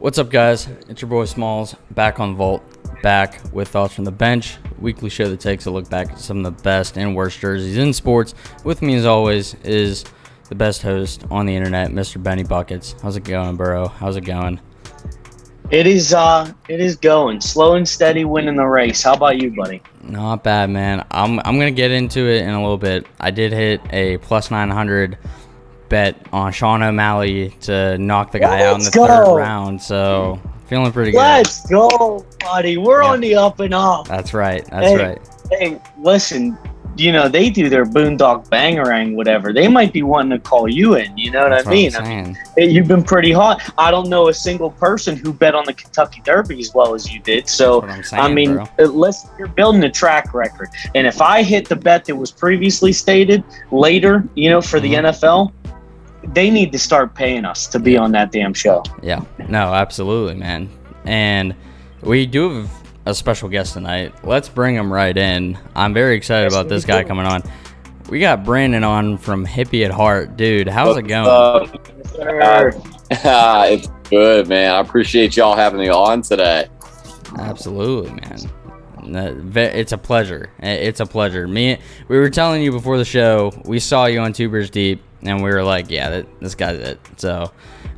What's up, guys? It's your boy Smalls, back on Vault, back with Thoughts from the Bench, weekly show that takes a look back at some of the best and worst jerseys in sports. With me, as always, is the best host on the internet, Mr. Benny Buckets. How's it going, bro? How's it going? It is going slow and steady, winning the race. How about you, buddy? Not bad, man. I'm gonna get into it in a little bit. I did hit a plus 900 bet on Sean O'Malley to knock the guy out in the third round, so feeling pretty good. Let's go, buddy. We're on the up and up. That's right. Right. Hey, listen, you know, they do their Boondock Bangarang, whatever. They might be wanting to call you in, you know what I mean? You've been pretty hot. I don't know a single person who bet on the Kentucky Derby as well as you did. So, you're building a track record. And if I hit the bet that was previously stated later, you know, for the NFL, they need to start paying us to be on that damn show. Yeah, no, absolutely, man. And we do have a special guest tonight. Let's bring him right in. I'm very excited about this guy coming on. We got Brandon on from Hippy at Heart. Dude, how's it going? It's good, man. I appreciate y'all having me on today. Absolutely, man. It's a pleasure. It's a pleasure. We were telling you before the show, we saw you on Tubers Deep, and we were like, yeah, this guy's it. So,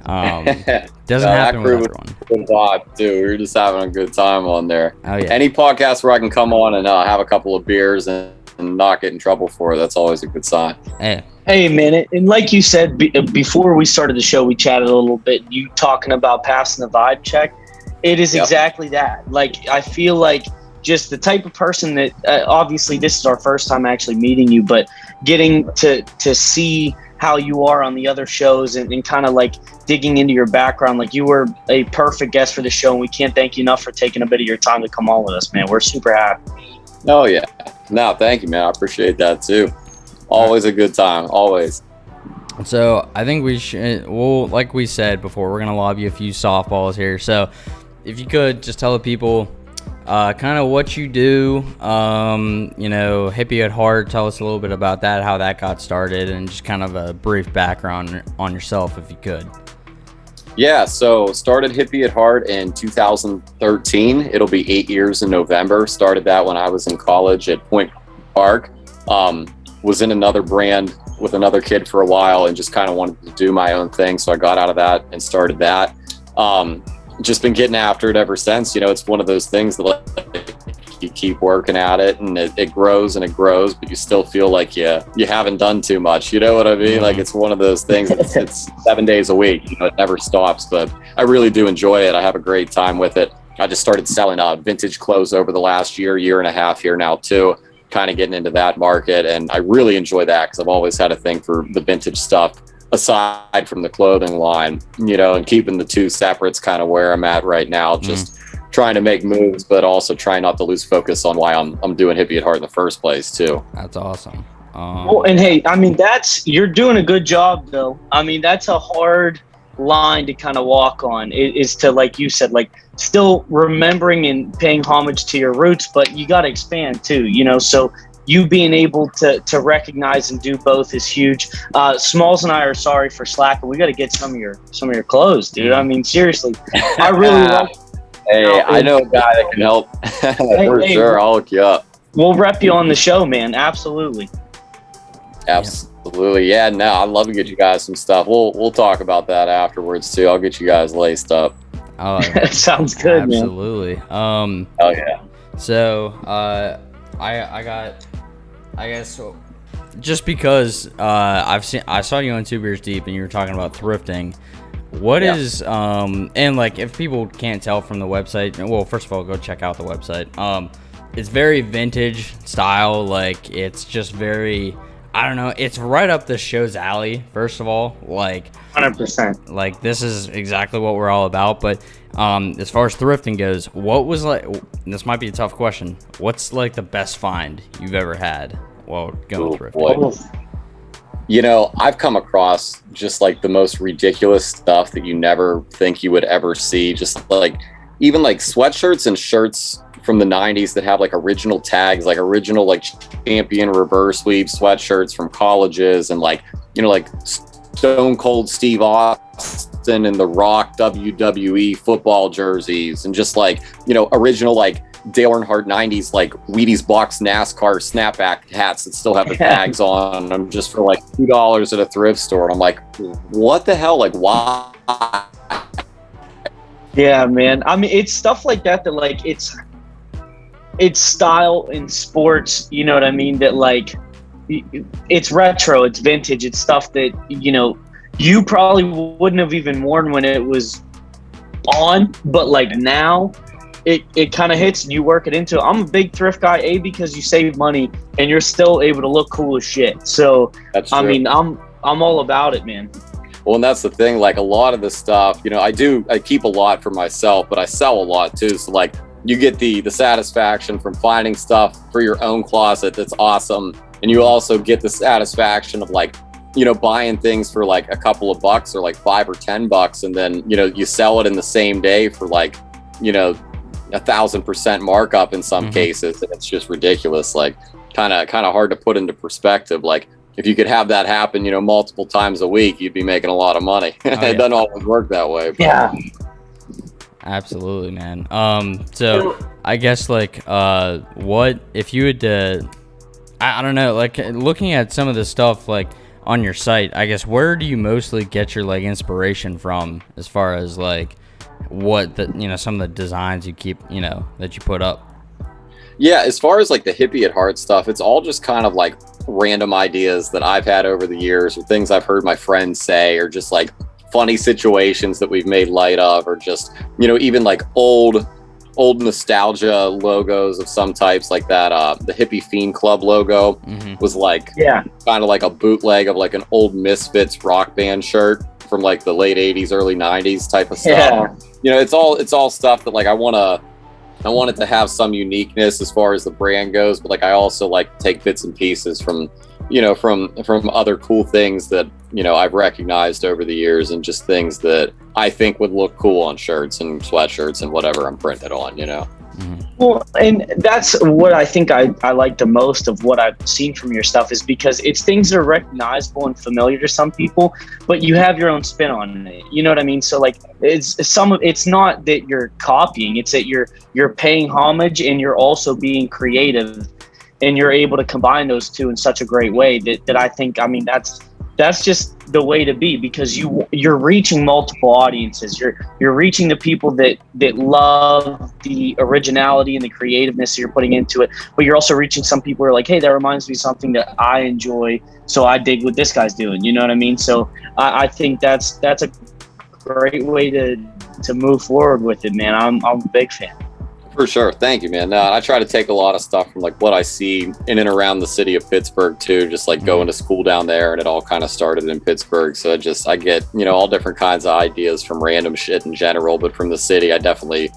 doesn't happen with everyone. Good vibe, too. We were just having a good time on there. Oh, yeah. Any podcast where I can come on and have a couple of beers and not get in trouble for it, that's always a good sign. Hey, man, and like you said, before we started the show, we chatted a little bit. You talking about passing the vibe check. It is exactly that. Like, I feel like just the type of person that, obviously this is our first time actually meeting you, but getting to see how you are on the other shows and kind of like digging into your background. Like, you were a perfect guest for the show, and we can't thank you enough for taking a bit of your time to come on with us, man. We're super happy. Oh, yeah. No, thank you, man. I appreciate that, too. Always a good time. Always. So I think we should, well, like we said before, we're going to lob you a few softballs here. So if you could just tell the people kind of what you do, you know, Hippy at Heart. Tell us a little bit about that, how that got started, and just kind of a brief background on yourself, if you could. Yeah, so started Hippy at Heart in 2013. It'll be 8 years in November. Started that when I was in college at Point Park. Was in another brand with another kid for a while and just kind of wanted to do my own thing. So I got out of that and started that. Just been getting after it ever since. You know, it's one of those things that you keep working at it, and it grows and it grows, but you still feel like you haven't done too much. You know what I mean? Like, it's one of those things. It's 7 days a week. You know, it never stops. But I really do enjoy it. I have a great time with it. I just started selling vintage clothes over the last year and a half here now too. Kind of getting into that market, and I really enjoy that because I've always had a thing for the vintage stuff. Aside from the clothing line, you know, and keeping the two separates kind of where I'm at right now, just trying to make moves, but also trying not to lose focus on why I'm doing Hippy at Heart in the first place too. That's awesome. Well, and hey, I mean, you're doing a good job though. I mean, that's a hard line to kind of walk on, is to, like you said, like, still remembering and paying homage to your roots, but you got to expand too, you know, so you being able to recognize and do both is huge. Smalls and I are sorry for slacking. We got to get some of your clothes, dude. I mean, seriously, I really like. Hey, I know a guy that can help. For sure, I'll hook you up. We'll rep you on the show, man. Absolutely. Yeah, no, I'd love to get you guys some stuff. We'll talk about that afterwards too. I'll get you guys laced up. Oh, sounds good, absolutely. man. Oh yeah. So, I guess so, just because I saw you on 2 Beers Deep and you were talking about thrifting. What is and like, if people can't tell from the website, well, first of all, go check out the website. It's very vintage style. Like, it's just very, I don't know, it's right up the show's alley. First of all, like 100%. Like, this is exactly what we're all about. But as far as thrifting goes, what was, like, this might be a tough question, what's like the best find you've ever had while going thrifting? You know, I've come across just like the most ridiculous stuff that you never think you would ever see. Just like, even like sweatshirts and shirts from the 90s that have like original tags, like original like champion reverse weave sweatshirts from colleges, and like, you know, like Stone Cold Steve Austin and The Rock WWE football jerseys, and just like, you know, original like Dale Earnhardt 90s like Wheaties box NASCAR snapback hats that still have the tags on them, just for like $2 at a thrift store. And I'm like, what the hell? Like, why? Yeah, man. I mean, it's stuff like that like it's style in sports, you know what I mean? That like it's retro, it's vintage, it's stuff that, you know, you probably wouldn't have even worn when it was on, but like now it kind of hits and you work it into it. I'm a big thrift guy, because you save money and you're still able to look cool as shit. So I mean, I'm all about it, man. Well, and that's the thing, like a lot of the stuff, you know, I keep a lot for myself, but I sell a lot too. So like you get the satisfaction from finding stuff for your own closet that's awesome. And you also get the satisfaction of like, you know, buying things for like a couple of bucks or like $5 or $10. And then, you know, you sell it in the same day for like, you know, 1,000% markup in some cases. And it's just ridiculous. Like kind of hard to put into perspective. Like if you could have that happen, you know, multiple times a week, you'd be making a lot of money. It doesn't always work that way. But. Yeah. Absolutely, man. So I guess like, what if you had to, I don't know, like looking at some of the stuff like on your site, I guess where do you mostly get your like inspiration from as far as like what the, you know, some of the designs you keep, you know, that you put up? Yeah, as far as like the Hippy at Heart stuff, it's all just kind of like random ideas that I've had over the years, or things I've heard my friends say, or just like funny situations that we've made light of, or just, you know, even like old nostalgia logos of some types, like that the Hippie Fiend Club logo was like kind of like a bootleg of like an old Misfits rock band shirt from like the late 80s, early 90s type of stuff. You know, it's all stuff that like I want it to have some uniqueness as far as the brand goes, but like I also like to take bits and pieces from, you know, from other cool things that, you know, I've recognized over the years, and just things that I think would look cool on shirts and sweatshirts and whatever I'm printed on, you know. Well, and that's what I think I like the most of what I've seen from your stuff, is because it's things that are recognizable and familiar to some people, but you have your own spin on it. You know what I mean? So like it's not that you're copying, it's that you're paying homage, and you're also being creative, and you're able to combine those two in such a great way that I think, I mean, that's just the way to be, because you're reaching multiple audiences. You're reaching the people that love the originality and the creativeness that you're putting into it, but you're also reaching some people who are like, hey, that reminds me of something that I enjoy, so I dig what this guy's doing. You know what I mean? So I think that's a great way to move forward with it, man. I'm a big fan. For sure. Thank you, man. No, I try to take a lot of stuff from like what I see in and around the city of Pittsburgh too, just like going to school down there, and it all kind of started in Pittsburgh. So I get, you know, all different kinds of ideas from random shit in general, but from the city, I definitely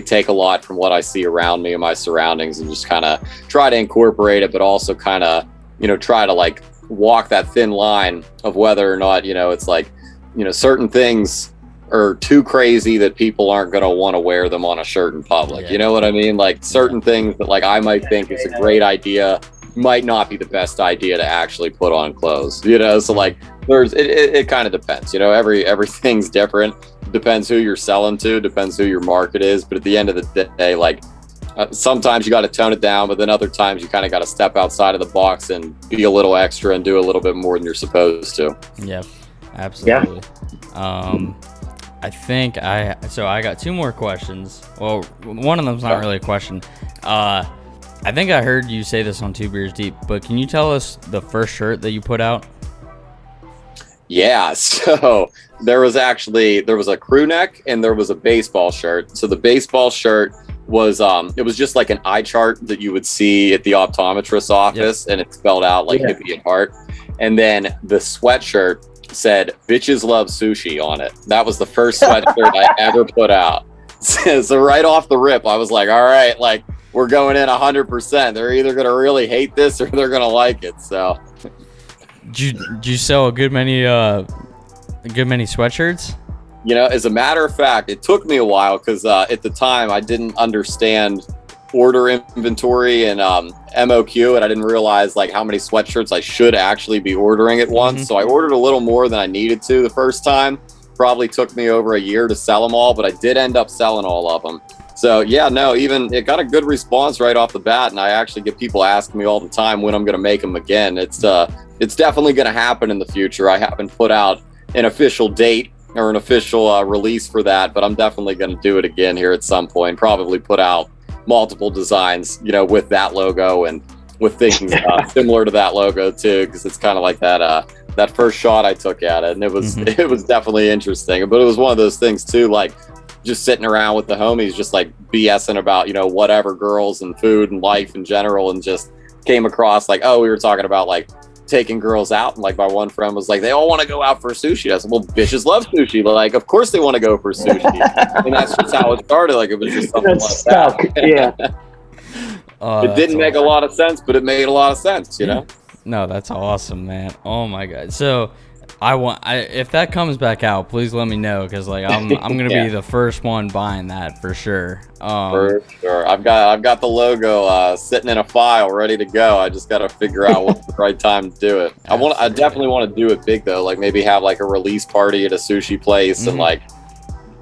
take a lot from what I see around me and my surroundings, and just kind of try to incorporate it, but also kind of, you know, try to like walk that thin line of whether or not, you know, it's like, you know, certain things are too crazy that people aren't going to want to wear them on a shirt in public. You know what I mean? Like certain things that like I might think is a great idea might not be the best idea to actually put on clothes, you know? So like it kind of depends, you know, everything's different. Depends who you're selling to, depends who your market is. But at the end of the day, like sometimes you got to tone it down, but then other times you kind of got to step outside of the box and be a little extra and do a little bit more than you're supposed to. Yeah, absolutely. I think I got two more questions. Well, one of them's not really a question. I think I heard you say this on Two Beers Deep, but can you tell us the first shirt that you put out? Yeah, so there was a crew neck and there was a baseball shirt. So the baseball shirt was it was just like an eye chart that you would see at the optometrist's office, and it spelled out like Hippy at Heart. And then the sweatshirt said "Bitches Love Sushi" on it. That was the first sweatshirt I ever put out. So right off the rip, I was like, all right, like we're going in 100%. They're either gonna really hate this or they're gonna like it. So did you sell a good many sweatshirts? You know, as a matter of fact, it took me a while because at the time I didn't understand order inventory and MOQ, and I didn't realize like how many sweatshirts I should actually be ordering at once. So I ordered a little more than I needed to the first time. Probably took me over a year to sell them all, but I did end up selling all of them. So yeah, no, even it got a good response right off the bat, and I actually get people asking me all the time when I'm going to make them again. It's definitely going to happen in the future. I haven't put out an official date or an official release for that, but I'm definitely going to do it again here at some point. Probably put out multiple designs, you know, with that logo and with things similar to that logo too, because it's kind of like that first shot I took at it, and it was definitely interesting. But it was one of those things too, like just sitting around with the homies, just like BSing about, you know, whatever, girls and food and life in general, and just came across like, oh, we were talking about like taking girls out, and like my one friend was like, they all want to go out for sushi. I said, well, bitches love sushi. Like, of course they want to go for sushi. And that's just how it started. Like, it was just something like that. Yeah. It didn't make a lot of sense, but it made a lot of sense, you know? No, that's awesome, man. Oh my God. So if that comes back out, please let me know, because like I'm gonna be the first one buying that for sure. For sure. I've got the logo sitting in a file ready to go. I just got to figure out what's the right time to do it. I definitely want to do it big though. Like maybe have like a release party at a sushi place and like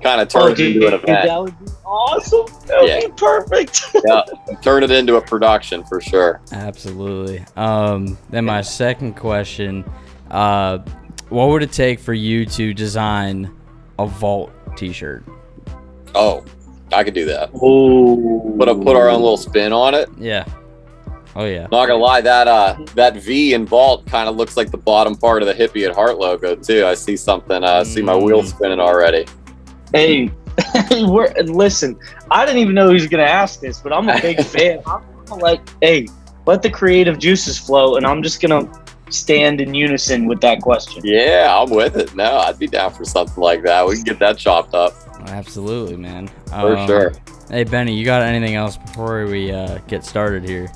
kind of turn it into an event. That would be awesome. That would be perfect. Yeah, turn it into a production for sure. Absolutely. Then my second question, what would it take for you to design a Vault t-shirt? Oh, I could do that. Oh, Put our own little spin on it. Yeah. Oh yeah. Not gonna lie, that V in Vault kind of looks like the bottom part of the Hippy at Heart logo too. I see something. I see my wheels spinning already. Hey, listen, I didn't even know he was going to ask this, but I'm a big fan. I'm like, hey, let the creative juices flow, and I'm just going to stand in unison with that question. Yeah, I'm with it. No, I'd be down for something like that. We can get that chopped up. Absolutely, man. For sure. Hey, Benny, you got anything else before we get started here?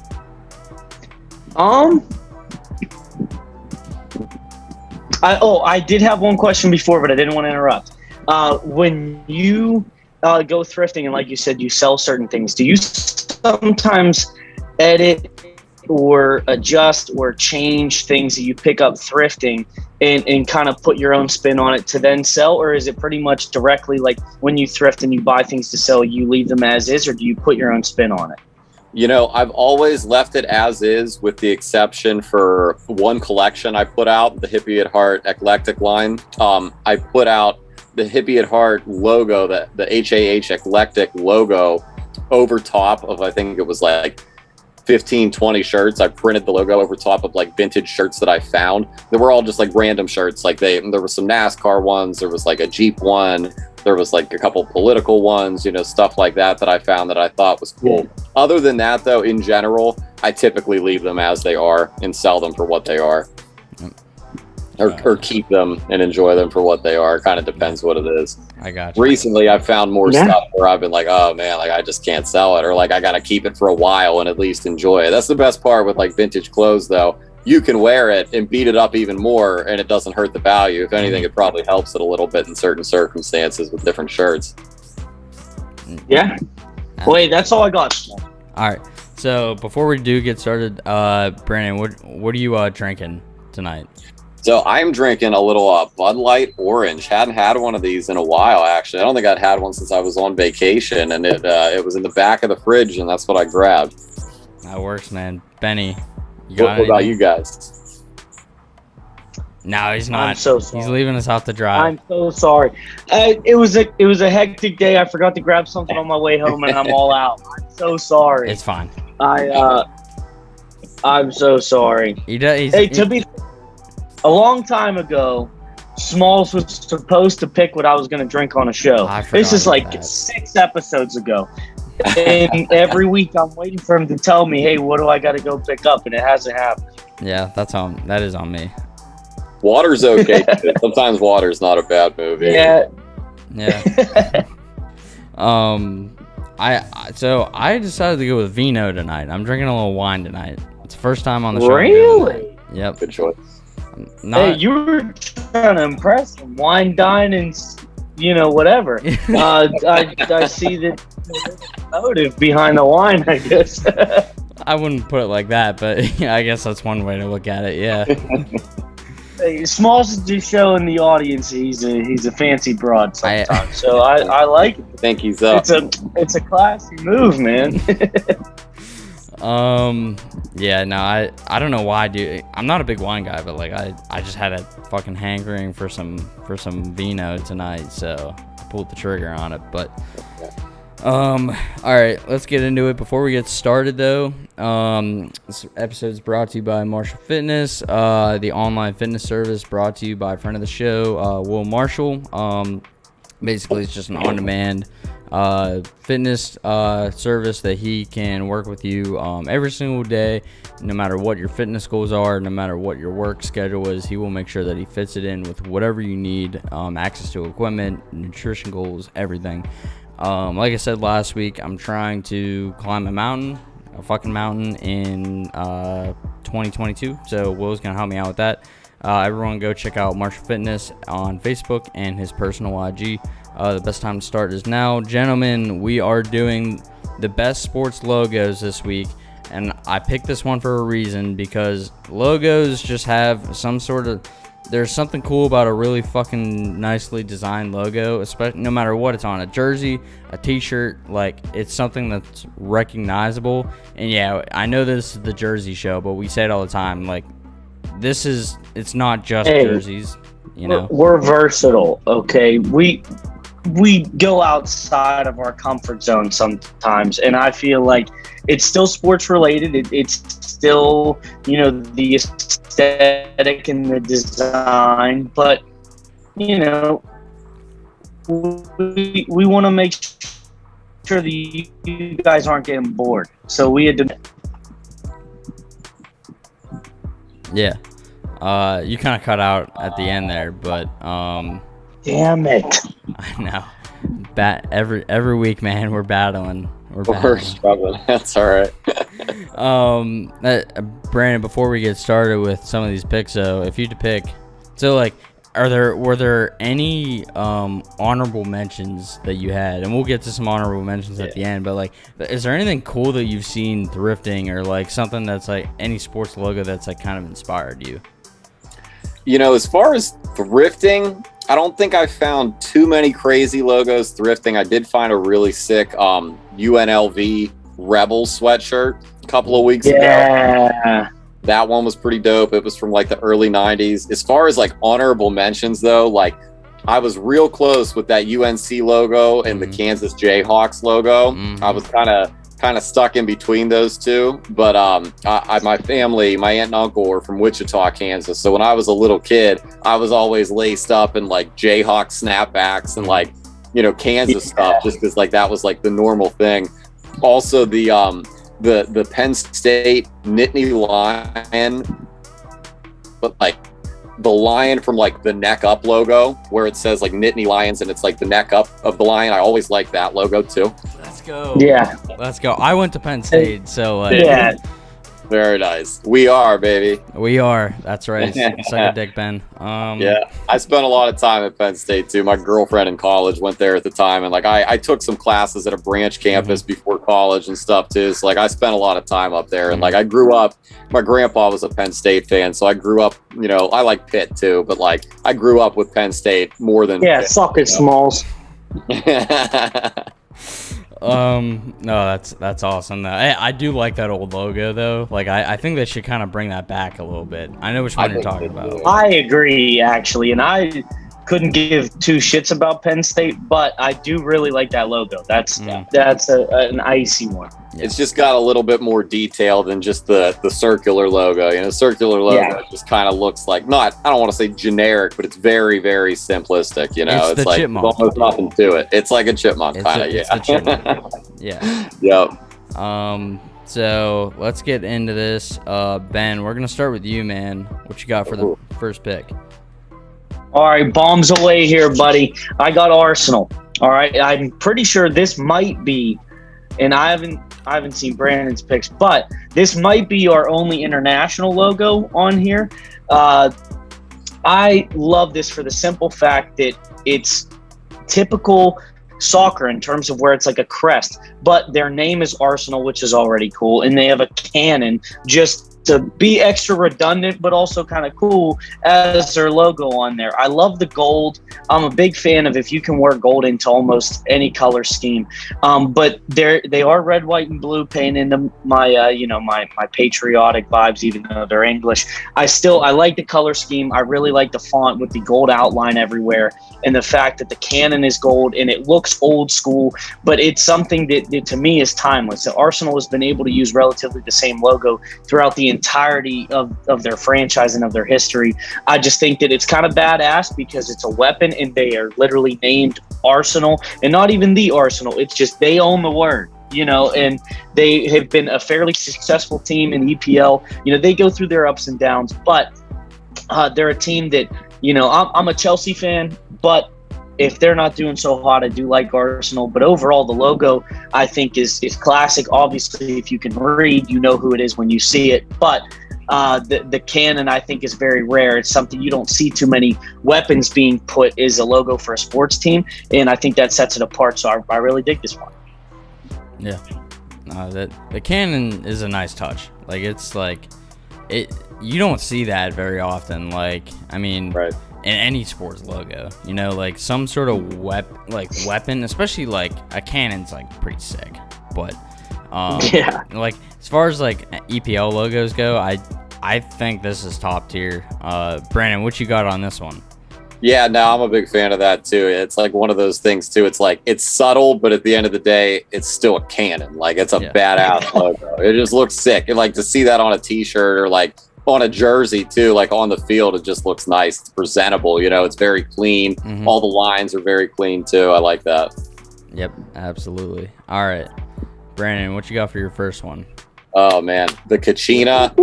I did have one question before, but I didn't want to interrupt. When you go thrifting, and like you said, you sell certain things, do you sometimes edit or adjust or change things that you pick up thrifting and kind of put your own spin on it to then sell? Or is it pretty much directly like when you thrift and you buy things to sell, you leave them as is, or do you put your own spin on it? You know, I've always left it as is, with the exception for one collection I put out, the Hippy at Heart Eclectic line. I put out the Hippy at Heart logo, the HAH Eclectic logo, over top of, I think it was like 15, 20 shirts. I printed the logo over top of like vintage shirts that I found. They were all just like random shirts. Like there was some NASCAR ones, there was like a Jeep one, there was like a couple political ones, you know, stuff like that I found that I thought was cool. Other than that though, in general, I typically leave them as they are and sell them for what they are. Or keep them and enjoy them for what they are. Kind of depends what it is. I got you. Recently, I've found more stuff where I've been like, oh man, like I just can't sell it, or like I got to keep it for a while and at least enjoy it. That's the best part with like vintage clothes though. You can wear it and beat it up even more and it doesn't hurt the value. If anything, it probably helps it a little bit in certain circumstances with different shirts. Yeah. Wait, that's all I got. All right. So before we do get started, Brandon, what are you drinking tonight? So I'm drinking a little Bud Light Orange. Hadn't had one of these in a while, actually. I don't think I'd had one since I was on vacation, and it was in the back of the fridge, and that's what I grabbed. That works, man. Benny, what about you guys? No, he's not. I'm so sorry. He's leaving us out to dry. I'm so sorry. It was a hectic day. I forgot to grab something on my way home, and I'm all out. I'm so sorry. It's fine. I'm so sorry. To be a long time ago, Smalls was supposed to pick what I was going to drink on a show. This is like 6 episodes ago. And every week I'm waiting for him to tell me, hey, what do I got to go pick up? And it hasn't happened. Yeah, that is on me. Water's okay. Sometimes water's not a bad movie. Yeah. I decided to go with vino tonight. I'm drinking a little wine tonight. It's the first time on the show. Really? Yep. Good choice. Hey, you were trying to impress him. Wine, dine, and whatever. I see that. motive behind the wine, I guess. I wouldn't put it like that, but I guess that's one way to look at it. Yeah. Hey, Smalls is just showing the audience he's a fancy broad sometimes. So I like it. I think he's up. It's a classy move, man. Yeah, no, I don't know why, dude. I'm not a big wine guy, but like I just had a fucking hankering for some vino tonight, so I pulled the trigger on it. But all right, let's get into it. Before we get started, though, this episode is brought to you by Marshall Fitness, the online fitness service brought to you by a friend of the show, Will Marshall. Basically, it's just an on-demand fitness service that he can work with you every single day, no matter what your fitness goals are, no matter what your work schedule is. He will make sure that he fits it in with whatever you need, access to equipment, nutrition goals, everything. Like I said last week, I'm trying to climb a fucking mountain in 2022, so Will's gonna help me out with that. Everyone go check out Marshall Fitness on Facebook and his personal IG. The best time to start is now. Gentlemen, we are doing the best sports logos this week, and I picked this one for a reason, because logos just have some sort of, there's something cool about a really fucking nicely designed logo, especially no matter what it's on, a jersey, a t-shirt, like it's something that's recognizable. And yeah, I know this is the Jersey show, but we say it all the time, like it's not just jerseys, you know. We're versatile, okay? We go outside of our comfort zone sometimes, and I feel like it's still sports related. It's still, you know, the aesthetic and the design, but you know, we want to make sure that you guys aren't getting bored. So we had to. Yeah. You kind of cut out at the end there, but damn it. I know. Every week, man, we're battling. We're struggling. That's all right. Brandon, before we get started with some of these picks, though, if you had to pick, so like, were there any honorable mentions that you had? And we'll get to some honorable mentions at the end, but like, is there anything cool that you've seen thrifting, or like something that's like any sports logo that's like kind of inspired you? You know, as far as thrifting, I don't think I found too many crazy logos thrifting. I did find a really sick UNLV Rebel sweatshirt a couple of weeks ago. That one was pretty dope. It was from like the early 90s. As far as like honorable mentions, though, like I was real close with that UNC logo and the Kansas Jayhawks logo. I was kind of stuck in between those two, but my family, my aunt and uncle were from Wichita, Kansas, so when I was a little kid, I was always laced up in like Jayhawk snapbacks and like, you know, Kansas stuff, just because like that was like the normal thing. Also the Penn State Nittany Lion, but like the lion from like the neck up logo, where it says like Nittany Lions and it's like the neck up of the lion. I always like that logo too. Let's go. Yeah. Let's go. I went to Penn State, so like, yeah. Very nice. We are, baby. We are. That's right. Suck a dick, Ben. Yeah, I spent a lot of time at Penn State too. My girlfriend in college went there at the time, and like I took some classes at a branch campus before college and stuff too. So like I spent a lot of time up there, and like I grew up. My grandpa was a Penn State fan, so I grew up. You know, I like Pitt too, but like I grew up with Penn State more than Pitt, suck it, Smalls. No, that's awesome though. I do like that old logo though. Like I think they should kind of bring that back a little bit. I know which one you're talking about. I agree, actually, and I couldn't give two shits about Penn State, but I do really like that logo. That's an icy one. It's just got a little bit more detail than just the circular logo. You know, circular logo just kind of looks like, I don't want to say generic, but it's very, very simplistic. You know, it's like there's almost nothing to it. It's like a chipmunk kind of. It's the chipmunk. Yeah. Yep. So let's get into this. Ben, we're gonna start with you, man. What you got for the first pick? All right, bombs away here, buddy. I got Arsenal. All right, I'm pretty sure this might be, and I haven't seen Brandon's picks, but this might be our only international logo on here. I love this for the simple fact that it's typical soccer in terms of where it's like a crest, but their name is Arsenal, which is already cool, and they have a cannon just to be extra redundant, but also kind of cool as their logo on there. I love the gold. I'm a big fan of if you can work gold into almost any color scheme. But they are red, white, and blue, paying into my my patriotic vibes, even though they're English. I like the color scheme. I really like the font with the gold outline everywhere, and the fact that the cannon is gold and it looks old school, but it's something that to me is timeless. So Arsenal has been able to use relatively the same logo throughout the entirety of their franchise and of their history. I just think that it's kind of badass because it's a weapon and they are literally named Arsenal, and not even the Arsenal. It's just they own the word, and they have been a fairly successful team in EPL. They go through their ups and downs, but they're a team that, I'm a Chelsea fan, but if they're not doing so hot, I do like Arsenal. But overall, the logo, I think, is classic. Obviously, if you can read, you know who it is when you see it. But the cannon, I think, is very rare. It's something you don't see too many weapons being put as a logo for a sports team. And I think that sets it apart. So I really dig this one. Yeah. The cannon is a nice touch. Like, it's like, you don't see that very often. Like, I mean... Right. In any sports logo, like some sort of weapon, especially like a cannon's like pretty sick. But like as far as like EPL logos go, I think this is top tier. Brandon, what you got on this one? Yeah, no, I'm a big fan of that too. It's like one of those things too. It's like it's subtle, but at the end of the day, it's still a cannon. Like it's a badass logo. It just looks sick. And like to see that on a T-shirt or like on a jersey too, like on the field, it just looks nice. It's presentable, it's very clean. Mm-hmm. All the lines are very clean too. I like that. Yep, absolutely. All right, Brandon, what you got for your first one? Oh man, the Kachina.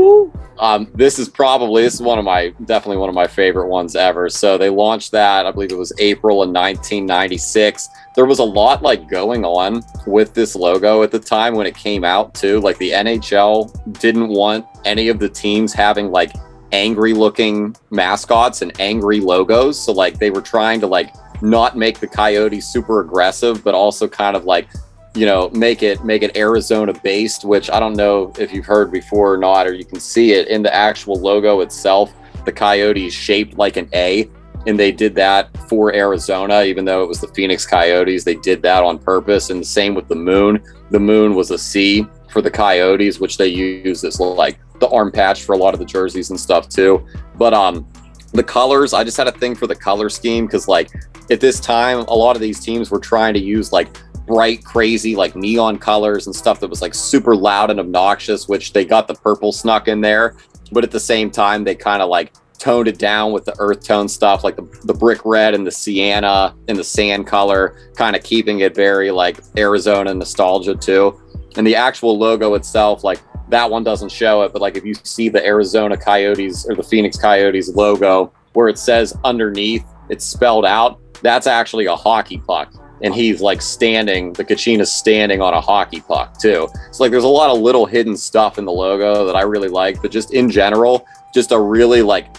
This is definitely one of my favorite ones ever. So they launched that, I believe it was April in 1996. There was a lot like going on with this logo at the time when it came out too. Like the NHL didn't want any of the teams having like angry looking mascots and angry logos. So like they were trying to like not make the Coyotes super aggressive, but also kind of like, make it Arizona based, which I don't know if you've heard before or not, or you can see it in the actual logo itself. The Coyotes shaped like an A, and they did that for Arizona, even though it was the Phoenix Coyotes. They did that on purpose. And the same with the moon. The moon was a C for the Coyotes, which they use as like the arm patch for a lot of the jerseys and stuff too. But the colors, I just had a thing for the color scheme because like at this time, a lot of these teams were trying to use like bright, crazy, like neon colors and stuff that was like super loud and obnoxious, which they got the purple snuck in there. But at the same time, they kind of like toned it down with the earth tone stuff, like the brick red and the sienna and the sand color, kind of keeping it very like Arizona nostalgia too. And the actual logo itself, like that one doesn't show it, but like if you see the Arizona Coyotes or the Phoenix Coyotes logo where it says underneath, it's spelled out, that's actually a hockey puck. And he's like the Kachina's standing on a hockey puck too. So like there's a lot of little hidden stuff in the logo that I really like, but just in general, just a really like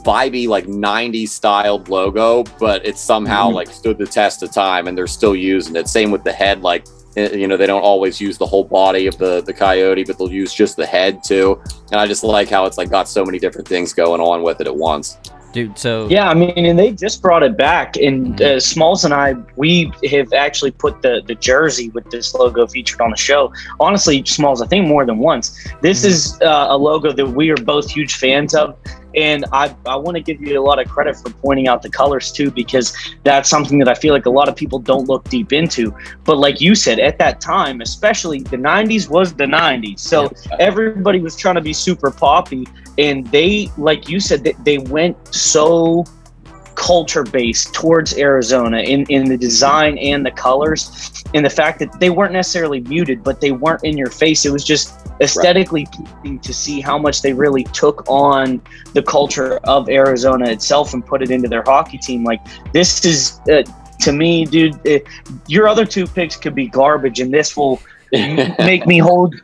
vibey, like 90s styled logo, but it somehow like stood the test of time and they're still using it. Same with the head, like, they don't always use the whole body of the coyote, but they'll use just the head too. And I just like how it's like got so many different things going on with it at once. Dude, so yeah, I mean, and they just brought it back, and Smalls and I, we have actually put the jersey with this logo featured on the show. Honestly, Smalls, I think more than once. This is a logo that we are both huge fans of, and I want to give you a lot of credit for pointing out the colors too, because that's something that I feel like a lot of people don't look deep into. But like you said, at that time, especially the 90s was the 90s, so everybody was trying to be super poppy. And they, like you said, they went so culture-based towards Arizona in the design and the colors, and the fact that they weren't necessarily muted, but they weren't in your face. It was just aesthetically pleasing to see how much they really took on the culture of Arizona itself and put it into their hockey team. Like, this is, to me, dude, your other two picks could be garbage, and this will make me hold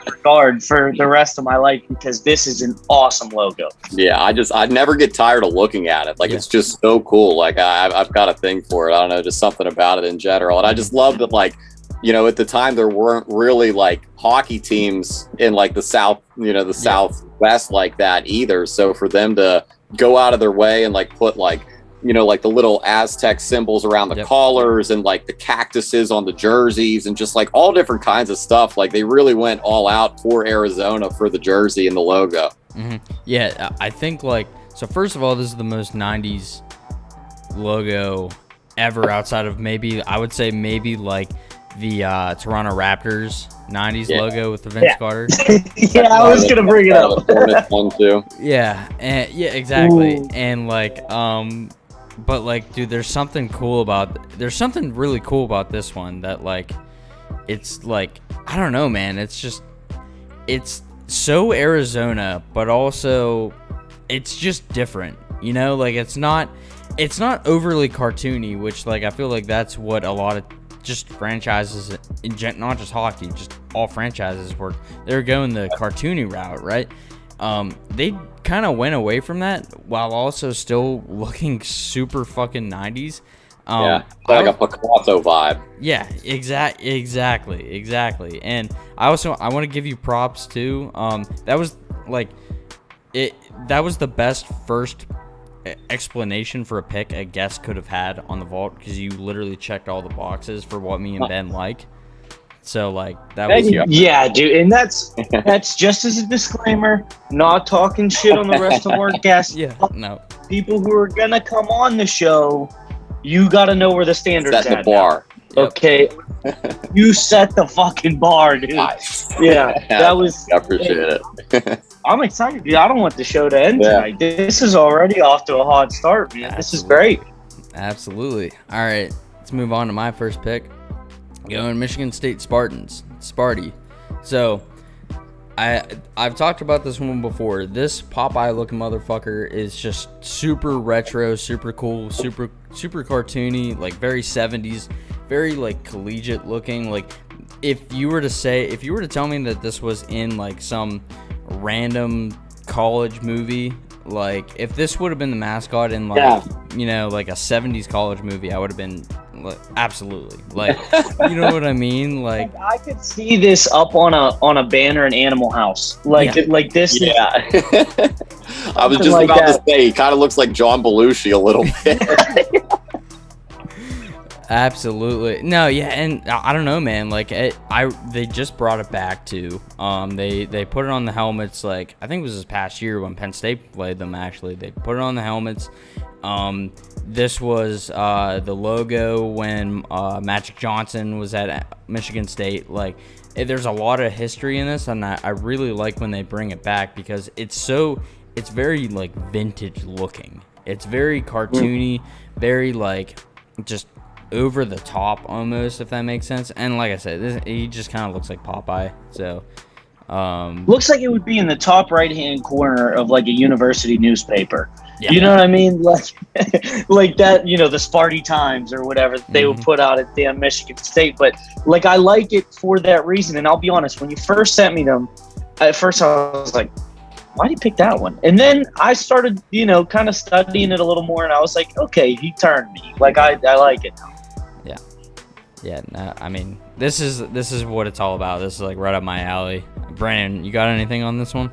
regard for the rest of my life, because this is an awesome logo. Yeah, I never get tired of looking at it. Like, it's just so cool. Like, I've got a thing for it. I don't know, just something about it in general. And I just love that, like, you know, at the time there weren't really like hockey teams in like the South, you know, the Southwest like that either. So for them to go out of their way and like put like, you know, like the little Aztec symbols around the collars and like the cactuses on the jerseys and just like all different kinds of stuff. Like, they really went all out for Arizona for the jersey and the logo. Yeah, I think like, so first of all, this is the most 90s logo ever, outside of maybe, I would say maybe like the Toronto Raptors 90s logo with the Vince Carter. I was gonna bring it up. One too. Yeah, and exactly. Ooh. And like, but like, dude, there's something really cool about this one, that like, it's like, I don't know, man, it's so Arizona, but also it's just different, you know, like it's not overly cartoony, which like I feel like that's what a lot of just franchises, not just hockey, just all franchises work. They're going the cartoony route, right? They kind of went away from that while also still looking super fucking 90s. Like a Picasso vibe. Yeah, exactly. And I want to give you props too. That was like that was the best first explanation for a pick a guest could have had on the vault, because you literally checked all the boxes for what me and Ben like. So like that was yeah, dude, and that's just as a disclaimer, not talking shit on the rest of our guests. No, people who are gonna come on the show, you got to know where the standards set the at bar. Okay, you set the fucking bar, dude. Nice. Yeah, that was. I appreciate it. I'm excited, dude. I don't want the show to end tonight. This is already off to a hot start, man. This is great. Absolutely. All right, let's move on to my first pick. Going Michigan State Spartans, Sparty. So, I've talked about this one before. This Popeye looking motherfucker is just super retro, super cool, super cartoony, like very 70s, very like collegiate looking. Like, if you were to tell me that this was in like some random college movie, like if this would have been the mascot in like you know, like a 70s college movie, I would have been like, absolutely, like, you know what I mean? Like I could see this up on a banner in Animal House, like this. Yeah. I was just about to say, he kind of looks like John Belushi a little bit. Absolutely. No, yeah, and I don't know, man. Like, they just brought it back too. They put it on the helmets. Like, I think it was this past year when Penn State played them. Actually, they put it on the helmets. This was the logo when Magic Johnson was at Michigan State. Like, there's a lot of history in this, and I really like when they bring it back, because it's very like vintage looking. It's very cartoony, very like just over the top almost, if that makes sense. And like I said, he just kind of looks like Popeye. So looks like it would be in the top right hand corner of like a university newspaper. Yeah. You know what I mean? Like like that, you know, the Sparty Times or whatever they would put out at damn Michigan State. But like, I like it for that reason. And I'll be honest, when you first sent me them, at first I was like, why did you pick that one? And then I started, you know, kind of studying it a little more, and I was like, okay, he turned me. Like, I like it now. Yeah, no, I mean, this is what it's all about. This is like right up my alley. Brandon, you got anything on this one?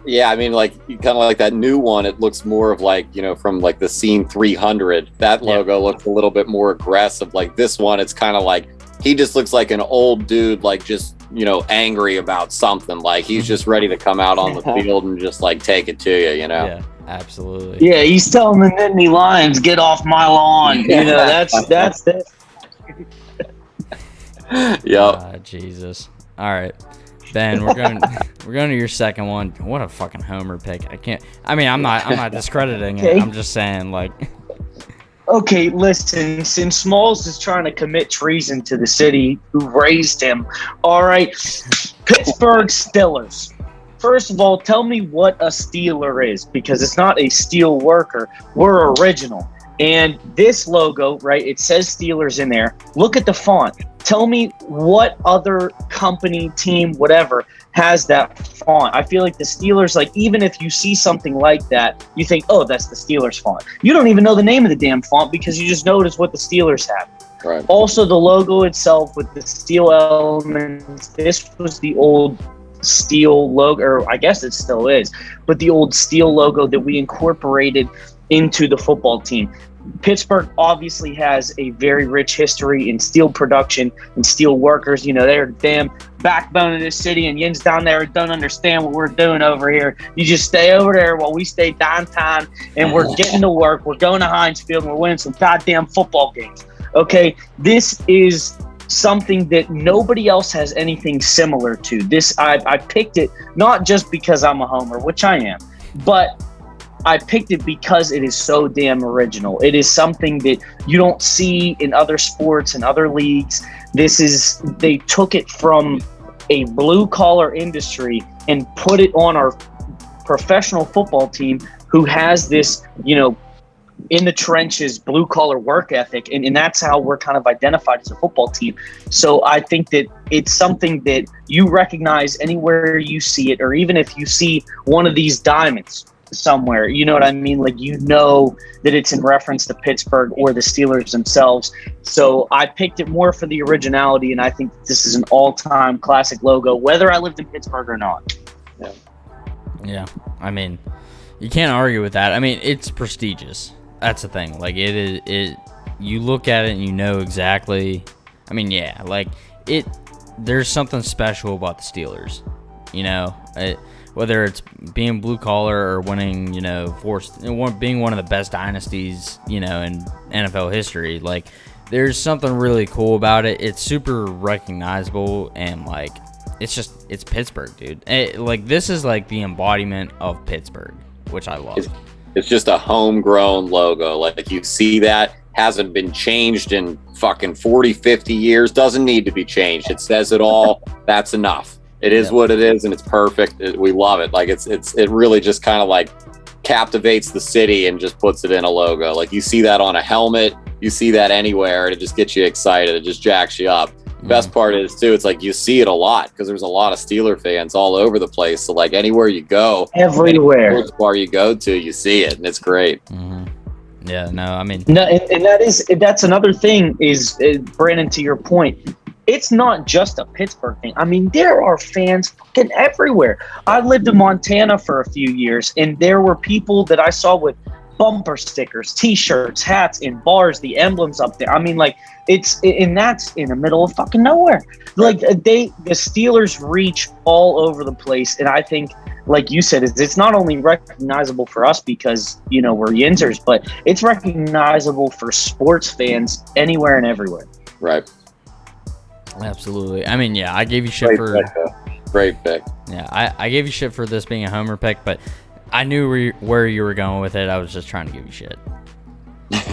Yeah, I mean, like, kind of like that new one, it looks more of like, you know, from like the Scene 300. That logo looks a little bit more aggressive. Like this one, it's kind of like, he just looks like an old dude, like just, you know, angry about something. Like he's just ready to come out on the field and just like take it to you, you know? Yeah, absolutely. Yeah, he's telling the Nittany Lions, get off my lawn. You know, that's it. Yep. Jesus. All right, Ben, we're going to your second one. What a fucking homer pick. I'm not discrediting it. I'm just saying, like. Okay, listen, since Smalls is trying to commit treason to the city who raised him, all right, Pittsburgh Steelers. First of all, tell me what a Steeler is, because it's not a steel worker. We're original. And this logo, right, it says Steelers in there. Look at the font. Tell me what other company, team, whatever, has that font. I feel like the Steelers, like, even if you see something like that, you think, oh, that's the Steelers font. You don't even know the name of the damn font because you just notice what the Steelers have. Right. Also, the logo itself with the steel elements, this was the old steel logo, or I guess it still is, but the old steel logo that we incorporated into the football team. Pittsburgh obviously has a very rich history in steel production and steel workers. You know, they're the damn backbone of this city, and yins down there don't understand what we're doing over here. You just stay over there while we stay downtown, and we're getting to work. We're going to Heinz Field, and we're winning some goddamn football games. Okay, this is something that nobody else has anything similar to. This I picked it not just because I'm a homer, which I am, but I picked it because it is so damn original. It is something that you don't see in other sports and other leagues. They took it from a blue collar industry and put it on our professional football team, who has this, you know, in the trenches, blue collar work ethic. And that's how we're kind of identified as a football team. So I think that it's something that you recognize anywhere you see it, or even if you see one of these diamonds somewhere, you know what I mean? Like, you know that it's in reference to Pittsburgh or the Steelers themselves. So I picked it more for the originality, and I think this is an all-time classic logo, whether I lived in Pittsburgh or not. Yeah, I mean, you can't argue with that. I mean, it's prestigious. That's the thing. Like, it is. It. You look at it and you know exactly. I mean, yeah, like it. There's something special about the Steelers. You know, whether it's being blue collar or winning, you know, being one of the best dynasties, you know, in NFL history. Like, there's something really cool about it. It's super recognizable, and like, it's Pittsburgh, dude. Like, this is like the embodiment of Pittsburgh, which I love. It's just a homegrown logo. Like, you see that, hasn't been changed in fucking 40, 50 years. Doesn't need to be changed. It says it all. That's enough. It is what it is, and it's perfect. We love it. Like, it really just kind of like captivates the city and just puts it in a logo. Like, you see that on a helmet, you see that anywhere, and it just gets you excited. It just jacks you up. Best part is too, it's like you see it a lot because there's a lot of Steeler fans all over the place. So like, anywhere you go, everywhere bar you go to, you see it, and it's great. Yeah, no, I mean, no, and that's another thing is, Brandon, to your point, it's not just a Pittsburgh thing. I mean, there are fans fucking everywhere. I lived in Montana for a few years, and there were people that I saw with bumper stickers, T-shirts, hats in bars, the emblems up there. I mean, like, and that's in the middle of fucking nowhere. Like, the Steelers reach all over the place, and I think, like you said, it's not only recognizable for us because, you know, we're Yinzers, but it's recognizable for sports fans anywhere and everywhere. Right. Absolutely. I mean, yeah, I gave you shit Great pick. Yeah, I gave you shit for this being a homer pick, but I knew where you were going with it. I was just trying to give you shit.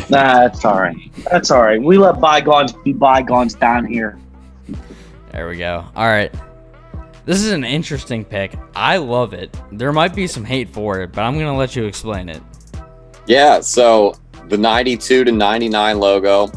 Nah, that's all right. That's all right. We let bygones be bygones down here. There we go. All right. This is an interesting pick. I love it. There might be some hate for it, but I'm going to let you explain it. Yeah, so the 92 to 99 logo,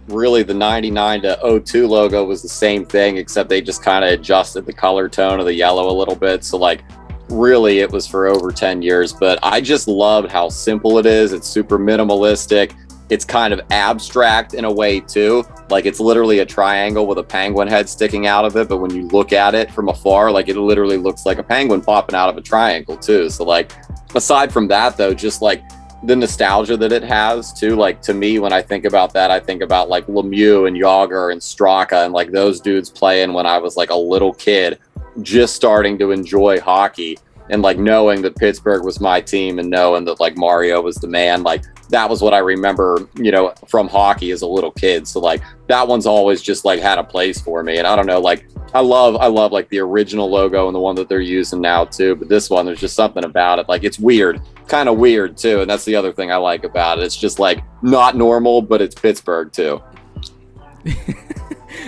really the 99 to 02 logo was the same thing, except they just kind of adjusted the color tone of the yellow a little bit. So like, really it was for over 10 years, but I just loved how simple it is. It's super minimalistic. It's kind of abstract in a way too. Like, it's literally a triangle with a penguin head sticking out of it, but when you look at it from afar, like, it literally looks like a penguin popping out of a triangle too. So like, aside from that though, just like the nostalgia that it has too, like, to me, when I think about that, I think about like Lemieux and Yager and Straka and like those dudes playing when I was like a little kid, just starting to enjoy hockey, and like knowing that Pittsburgh was my team and knowing that like Mario was the man. Like, that was what I remember, you know, from hockey as a little kid. So like, that one's always just like had a place for me. And I don't know, like, I love like the original logo and the one that they're using now too. But this one, there's just something about it. Like, it's weird, kind of weird too. And that's the other thing I like about it. It's just like not normal, but it's Pittsburgh too.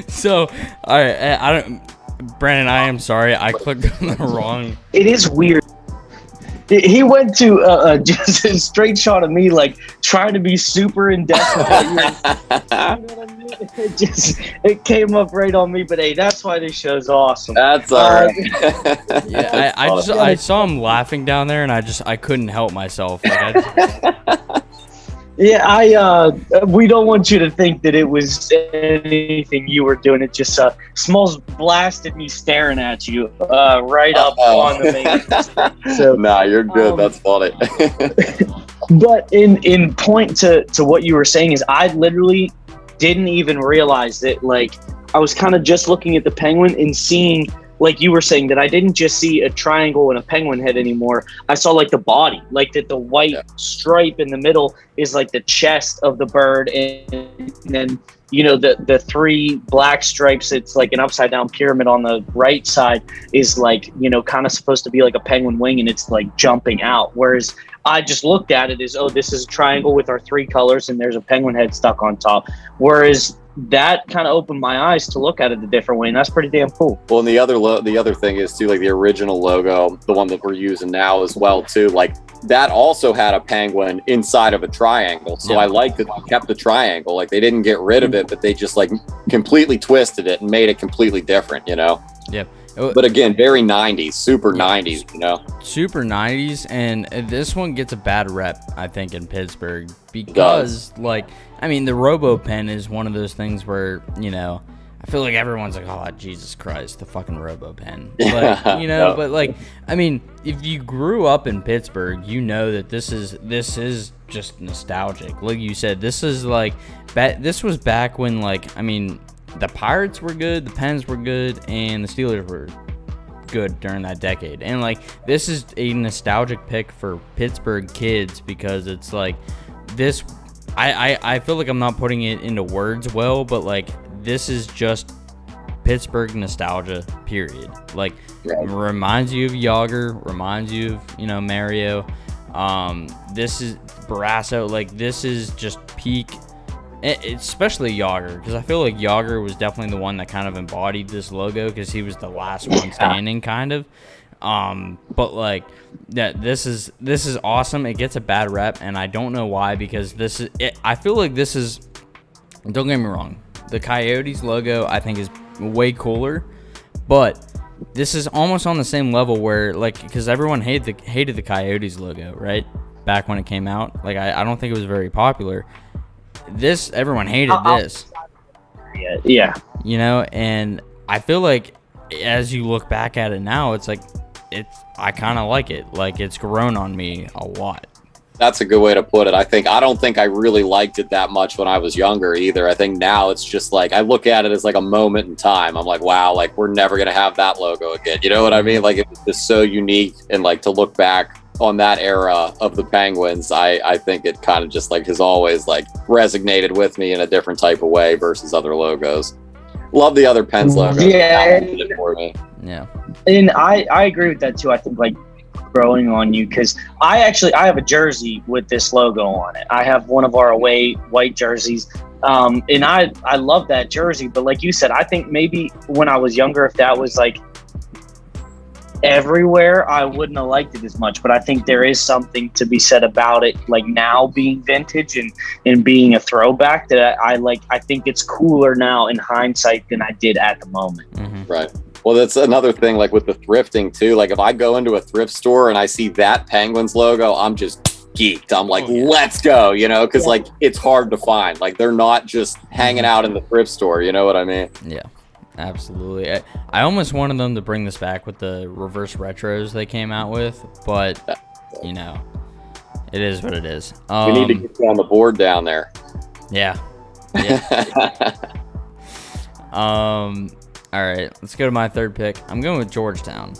So, all right, Brandon, I am sorry. I clicked on the wrong. It is weird. He went to just a straight shot of me, like trying to be super in depth. You know what I mean? It came up right on me. But hey, that's why this show's awesome. That's all right. Yeah, I saw him laughing down there, and I couldn't help myself. Like, yeah, we don't want you to think that it was anything you were doing. It just Smalls blasted me staring at you right up on the main. So, nah, you're good. That's funny. But in point to what you were saying is, I literally didn't even realize that. Like, I was kind of just looking at the penguin and seeing, like you were saying, that I didn't just see a triangle and a penguin head anymore. I saw like the body, like that the white stripe in the middle is like the chest of the bird, and then the three black stripes, it's like an upside down pyramid on the right side, is like kind of supposed to be like a penguin wing, and it's like jumping out. Whereas I just looked at it as, oh, this is a triangle with our three colors and there's a penguin head stuck on top. Whereas that kind of opened my eyes to look at it a different way, and that's pretty damn cool. Well, and the other thing is too, like the original logo, the one that we're using now as well too, like that also had a penguin inside of a triangle. So I like that they kept the triangle. Like they didn't get rid of it, but they just like completely twisted it and made it completely different, Yeah. But again, very 90s, super 90s, Super 90s, and this one gets a bad rep, I think, in Pittsburgh because, like, I mean, the RoboPen is one of those things where, I feel like everyone's like, oh, Jesus Christ, the fucking RoboPen. Like, but like, I mean, if you grew up in Pittsburgh, you know that this is just nostalgic. Like you said, this is like, this was back when, like, I mean, the Pirates were good, the Pens were good, and the Steelers were good during that decade. And like, this is a nostalgic pick for Pittsburgh kids because it's like this. I feel like I'm not putting it into words well, but like this is just Pittsburgh nostalgia. Period. Like, reminds you of Yager, reminds you of Mario. This is Barrasso. Like, this is just peak. Especially Yager, because I feel like Yager was definitely the one that kind of embodied this logo because he was the last one standing, kind of. But like this is awesome. It gets a bad rep, and I don't know why, because this is it. I feel like this is. Don't get me wrong, the Coyotes logo I think is way cooler, but this is almost on the same level where, like, because everyone hated the Coyotes logo, right? Back when it came out, like I don't think it was very popular. This, everyone hated this. Yeah. And I feel like as you look back at it now, it's like I kind of like it. Like, it's grown on me a lot. That's a good way to put it. I don't think I really liked it that much when I was younger either. I think now it's just like, I look at it as like a moment in time. I'm like, wow, like we're never going to have that logo again. You know what I mean? Like, it was just so unique, and like to look back on that era of the Penguins, I think it kind of just like has always like resonated with me in a different type of way versus other logos. Love the other Pens logo. Yeah. For me. Yeah. And I agree with that too. I think like growing on you, because I have a jersey with this logo on it. I have one of our away white jerseys. And I love that jersey, but like you said, I think maybe when I was younger, if that was like everywhere, I wouldn't have liked it as much. But I think there is something to be said about it, like now being vintage and being a throwback, that I think it's cooler now in hindsight than I did at the moment. Mm-hmm. Right. Well, that's another thing, like with the thrifting too. Like if I go into a thrift store and I see that Penguins logo, I'm just geeked. I'm like, let's go, because like it's hard to find. Like they're not just hanging out in the thrift store. You know what I mean? Yeah. Absolutely. I almost wanted them to bring this back with the reverse retros they came out with, but it is what it is. We need to get you on the board down there. Yeah. All right, let's go to my third pick. I'm going with Georgetown.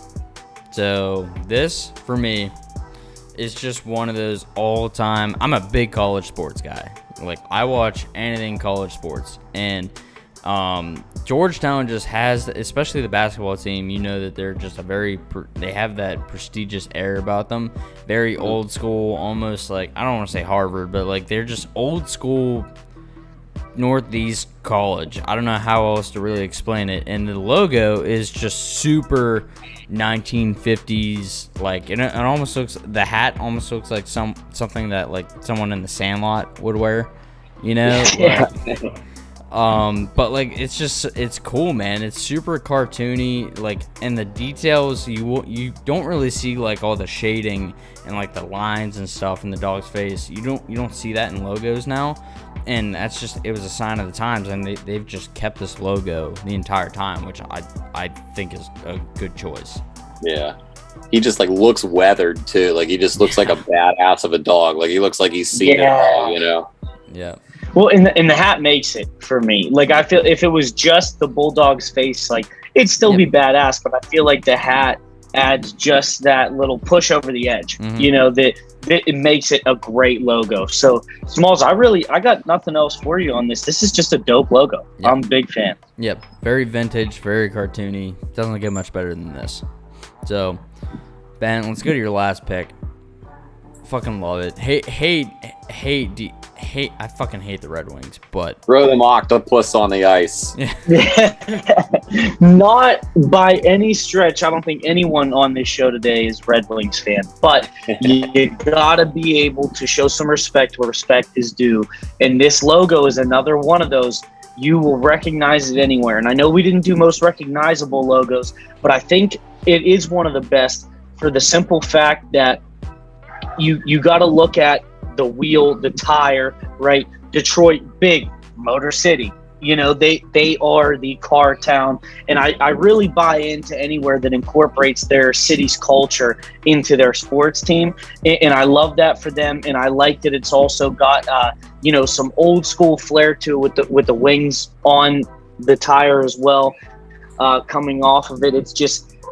So this, for me, is just one of those all-time. I'm a big college sports guy. Like, I watch anything college sports, and Georgetown just has, especially the basketball team, that they're just they have that prestigious air about them. Very old school, almost like, I don't want to say Harvard, but like they're just old school Northeast College. I don't know how else to really explain it. And the logo is just super 1950s, like it almost looks, the hat almost looks like something that like someone in the Sandlot would wear, you know? Yeah. But like it's cool, man. It's super cartoony, like, and the details, you don't really see like all the shading and like the lines and stuff in the dog's face. You don't see that in logos now, and that's just, it was a sign of the times, and they've just kept this logo the entire time, which I think is a good choice. Yeah. He just like looks weathered too. Like he just looks like a badass of a dog. Like he looks like he's seen it all, you know? Yeah. Well, and the hat makes it for me. Like, I feel if it was just the bulldog's face, like, it'd still be badass, but I feel like the hat adds just that little push over the edge. You know, that it makes it a great logo. So, Smalls, I got nothing else for you on this. This is just a dope logo. Yep. I'm a big fan. Yep. Very vintage, very cartoony. Doesn't get much better than this. So, Ben, let's go to your last pick. Fucking love it. I fucking hate the Red Wings, but throw them octopus on the ice. Not by any stretch. I don't think anyone on this show today is Red Wings fan, but you gotta be able to show some respect where respect is due. And this logo is another one of those. You will recognize it anywhere. And I know we didn't do most recognizable logos, but I think it is one of the best for the simple fact that you got to look at the wheel, the tire, right? Detroit, big Motor City. You know, they are the car town, and I really buy into anywhere that incorporates their city's culture into their sports team, and I love that for them. And I like that it's also got you know, some old school flair to it with the wings on the tire as well, coming off of it.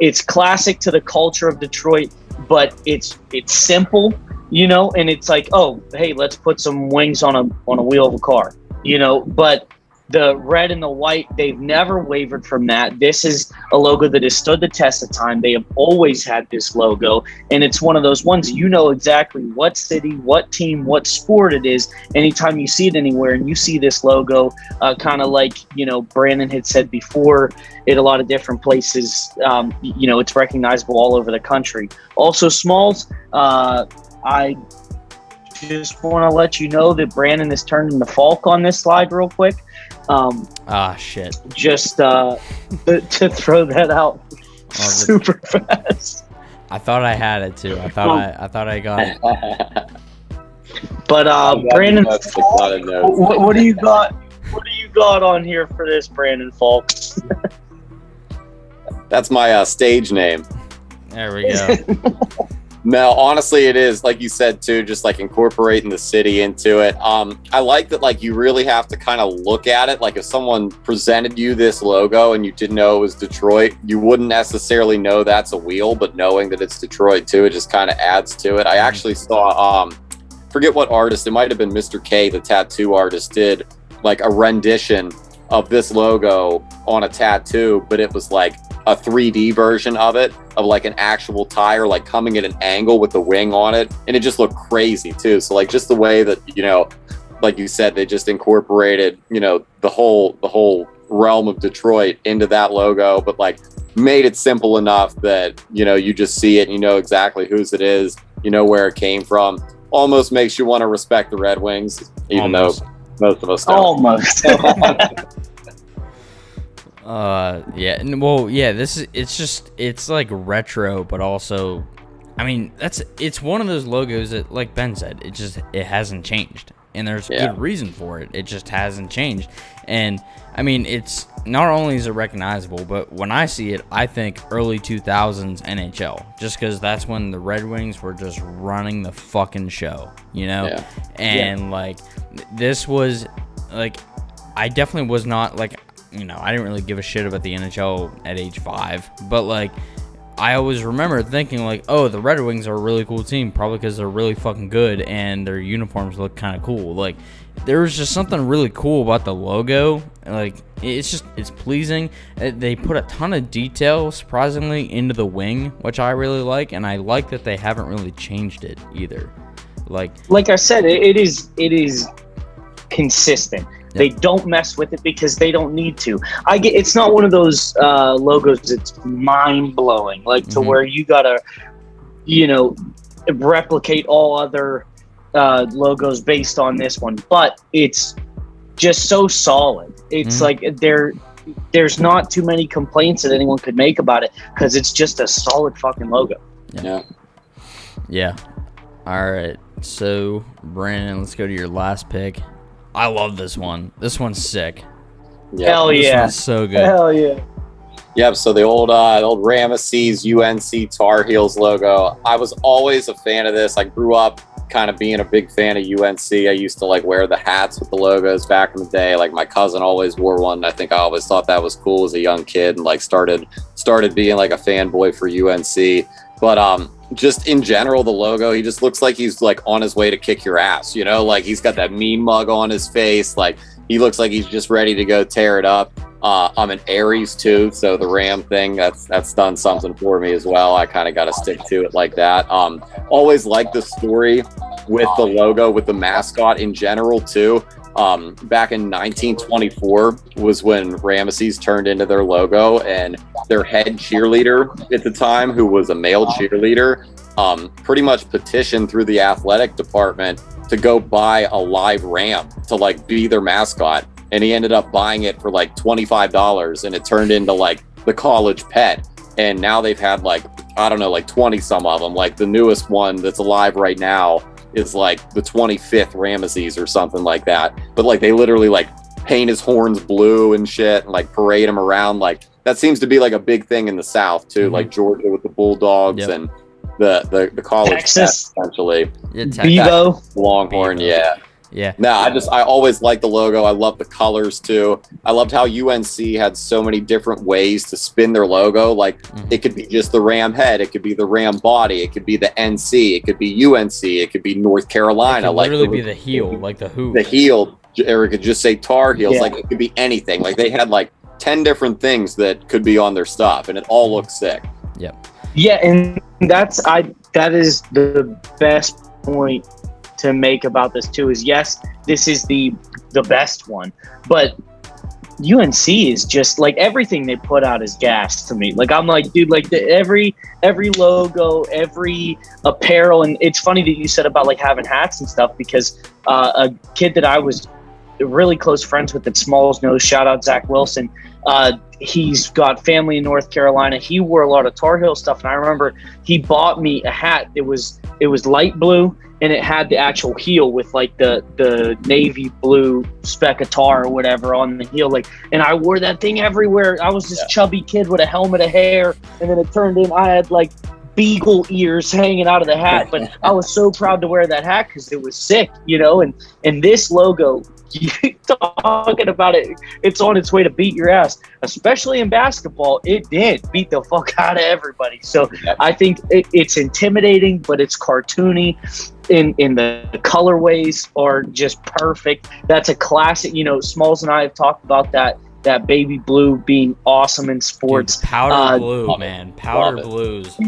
It's classic to the culture of Detroit, but it's simple, you know, and it's like, oh, hey, let's put some wings on a wheel of a car, you know. But the red and the white, they've never wavered from that. This is a logo that has stood the test of time. They have always had this logo, and it's one of those ones, you know exactly what city, what team, what sport it is anytime you see it anywhere. And you see this logo, kind of like, you know, Brandon had said before, in a lot of different places, you know, it's recognizable all over the country. Also, Smalls, I just want to let you know that Brandon has turned into Falk on this slide real quick. Shit. Just to throw that out super fast. I thought I had it too. I thought I got it. But Brandon, what do you got? What do you got on here for this, Brandon Falk? That's my stage name. There we go. No, honestly, it is, like you said too, just like incorporating the city into it. I like that, like, you really have to kind of look at it. Like, if someone presented you this logo and you didn't know it was Detroit, you wouldn't necessarily know that's a wheel, but knowing that it's Detroit too, it just kind of adds to it. I actually saw, forget what artist, it might have been Mr. K, the tattoo artist, did like a rendition of this logo on a tattoo, but it was like a 3D version of it, of like an actual tire, like coming at an angle with the wing on it, and it just looked crazy too. So like, just the way that, you know, like you said, they just incorporated, you know, the whole realm of Detroit into that logo, but like made it simple enough that, you know, you just see it and you know exactly whose it is, you know where it came from. Almost makes you want to respect the Red Wings, even though most of us don't. Almost. Yeah. Well, yeah, it's like retro, but also, I mean, it's one of those logos that, like Ben said, it hasn't changed. And there's good reason for it. It just hasn't changed. And I mean, it's not only is it recognizable, but when I see it, I think early 2000s NHL, just because that's when the Red Wings were just running the fucking show, you know? Yeah. And like, this was like, I definitely was not like, you know, I didn't really give a shit about the NHL at age 5, but like, I always remember thinking like, oh, the Red Wings are a really cool team, probably because they're really fucking good and their uniforms look kind of cool. Like, there was just something really cool about the logo. Like, it's pleasing. They put a ton of detail, surprisingly, into the wing, which I really like, and I like that they haven't really changed it either. Like I said, it is consistent. They don't mess with it because they don't need to. It's not one of those logos that's mind blowing, like to where you gotta, replicate all other logos based on this one. But it's just so solid. It's like there's not too many complaints that anyone could make about it because it's just a solid fucking logo. Yeah. All right. So, Brandon, let's go to your last pick. I love this one. This one's sick. Hell yeah. This one's so good. Hell yeah. Yep, so the old Ramesses UNC Tar Heels logo. I was always a fan of this. I grew up kind of being a big fan of UNC. I used to like wear the hats with the logos back in the day. Like my cousin always wore one. I think I always thought that was cool as a young kid and like started being like a fanboy for UNC. But just in general, the logo, he just looks like he's like on his way to kick your ass, like he's got that mean mug on his face. Like he looks like he's just ready to go tear it up. I'm an Aries too, so the Ram thing, that's done something for me as well. I kind of got to stick to it like that. Always liked the story with the logo, with the mascot in general too. Back in 1924 was when Ramesses turned into their logo, and their head cheerleader at the time, who was a male cheerleader, pretty much petitioned through the athletic department to go buy a live ram to like be their mascot. And he ended up buying it for like $25, and it turned into like the college pet. And now they've had like, I don't know, like 20 some of them. Like the newest one that's alive right now is like the 25th Ramesses or something like that. But like they literally like paint his horns blue and shit and like parade him around. Like that seems to be like a big thing in the South too, like Georgia with the Bulldogs and the college Texas, pet, essentially. Bevo, Longhorn, Yeah. No, I always liked the logo. I love the colors too. I loved how UNC had so many different ways to spin their logo. Like it could be just the Ram head, it could be the Ram body, it could be the NC, it could be UNC, it could be North Carolina. It could literally be the heel, like the who. The heel, or it could just say Tar Heels. Like it could be anything. Like they had like 10 different things that could be on their stuff, and it all looks sick. Yep. Yeah, and that is the best point to make about this too, is yes, this is the best one, but UNC is just like everything they put out is gas to me. Like I'm like, dude, like every logo, every apparel. And it's funny that you said about like having hats and stuff, because a kid that I was really close friends with at Smalls Nose, shout out Zach Wilson, he's got family in North Carolina. He wore a lot of Tar Heel stuff, and I remember he bought me a hat. It was light blue, and it had the actual heel with like the navy blue speck of tar or whatever on the heel. Like, and I wore that thing everywhere. I was this chubby kid with a helmet of hair, and then it turned in I had like beagle ears hanging out of the hat. But I was so proud to wear that hat because it was sick, and this logo, you talking about it, it's on its way to beat your ass, especially in basketball. It did beat the fuck out of everybody. So I think it's intimidating, but it's cartoony. In the colorways are just perfect. That's a classic. Smalls and I have talked about that baby blue being awesome in sports. Dude, powder blue, man. Powder blues.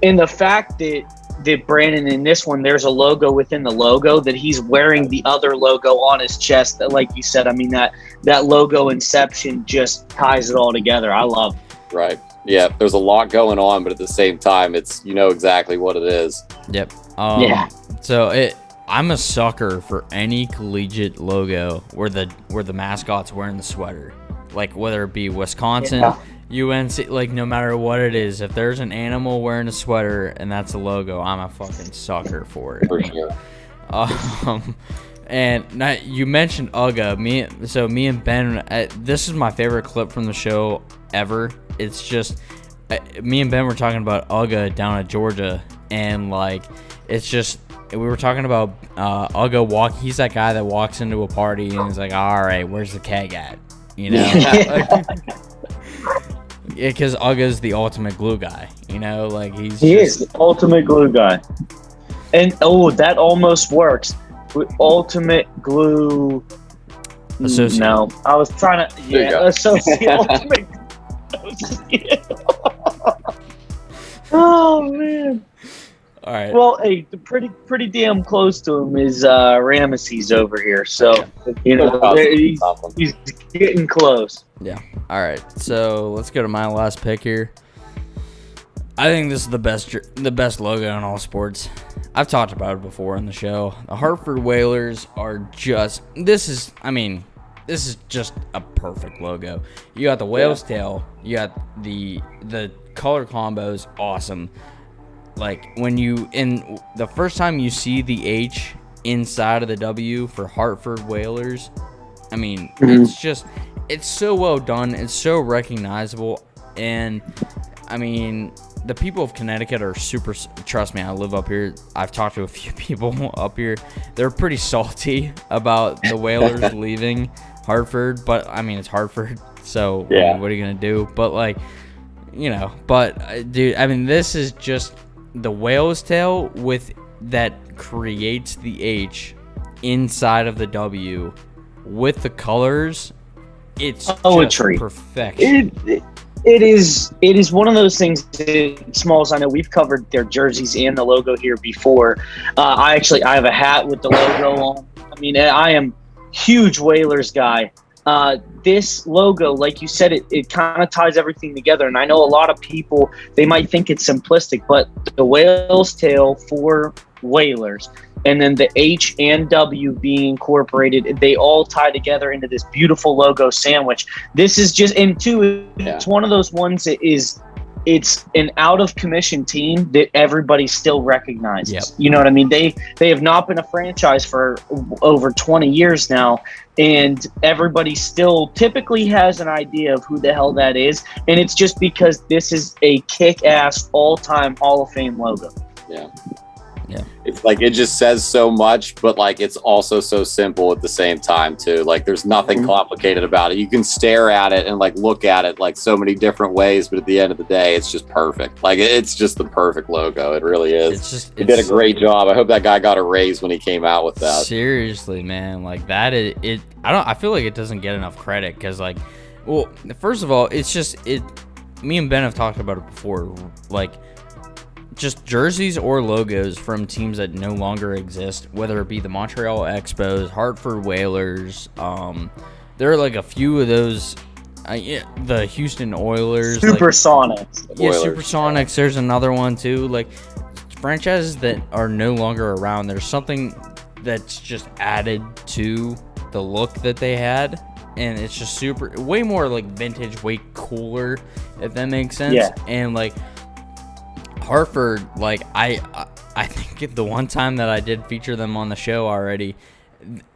And the fact that Brandon, in this one, there's a logo within the logo, that he's wearing the other logo on his chest. That, like you said, I mean, that logo inception just ties it all together. I love it. Right. Yeah, there's a lot going on, but at the same time, it's exactly what it is. Yep. So I'm a sucker for any collegiate logo where the mascot's wearing the sweater, like whether it be Wisconsin, UNC, like no matter what it is, if there's an animal wearing a sweater and that's a logo, I'm a fucking sucker for it. For sure. And you mentioned UGA. Me and Ben, this is my favorite clip from the show ever. It's just me and Ben were talking about UGA down at Georgia, and like it's just we were talking about UGA walk. He's that guy that walks into a party and he's like, "All right, where's the keg at?" Because UGA's the ultimate glue guy. Like he is the ultimate glue guy. And that almost works. Ultimate glue. Associate. No, I was trying to. Associate. Ultimate. Oh man. All right. Well, hey, pretty damn close to him is Ramesses over here. So you know he's getting close. Yeah. All right. So let's go to my last pick here. I think this is the best logo in all sports. I've talked about it before on the show. The Hartford Whalers are just this is just a perfect logo. You got the whale's tail. You got the color combos, awesome. Like when the first time you see the H inside of the W for Hartford Whalers, I mean, it's so well done. It's so recognizable. And I mean, the people of Connecticut are super, trust me, I live up here. I've talked to a few people up here. They're pretty salty about the Whalers leaving Hartford, but I mean, it's Hartford. So I mean, what are you going to do? But like, you know, but dude, I mean, this is just the whale's tail with that creates the H inside of the W with the colors. It's poetry. Just perfection. It is one of those things. Smalls, I know we've covered their jerseys and the logo here before. I have a hat with the logo on. I mean, I am huge Whalers guy. This logo, like you said, it kind of ties everything together. And I know a lot of people, they might think it's simplistic, but the whale's tail for Whalers and then the H and W being incorporated, they all tie together into this beautiful logo sandwich. This is just, and two, it's one of those ones that it's an out of commission team that everybody still recognizes. Yep. You know what I mean? They have not been a franchise for over 20 years now, and everybody still typically has an idea of who the hell that is. And it's just because this is a kick-ass all-time Hall of Fame logo. Yeah. It's like it just says so much, but like it's also so simple at the same time too. Like there's nothing complicated about it. You can stare at it and like look at it like so many different ways, but at the end of the day, it's just perfect. Like it's just the perfect logo. It really is. He did a great job. I hope that guy got a raise when he came out with that. Seriously, man, like that is it. I feel like it doesn't get enough credit because like, well, first of all, it's just it. Me and Ben have talked about it before, like. Just jerseys or logos from teams that no longer exist, whether it be the Montreal Expos, Hartford Whalers, there are like a few of those, the Houston Oilers, Supersonics. Like, Supersonics. There's another one too. Like franchises that are no longer around. There's something that's just added to the look that they had, and it's just way more like vintage, way cooler, if that makes sense. Yeah. And like. Hartford, like I think the one time that I did feature them on the show already,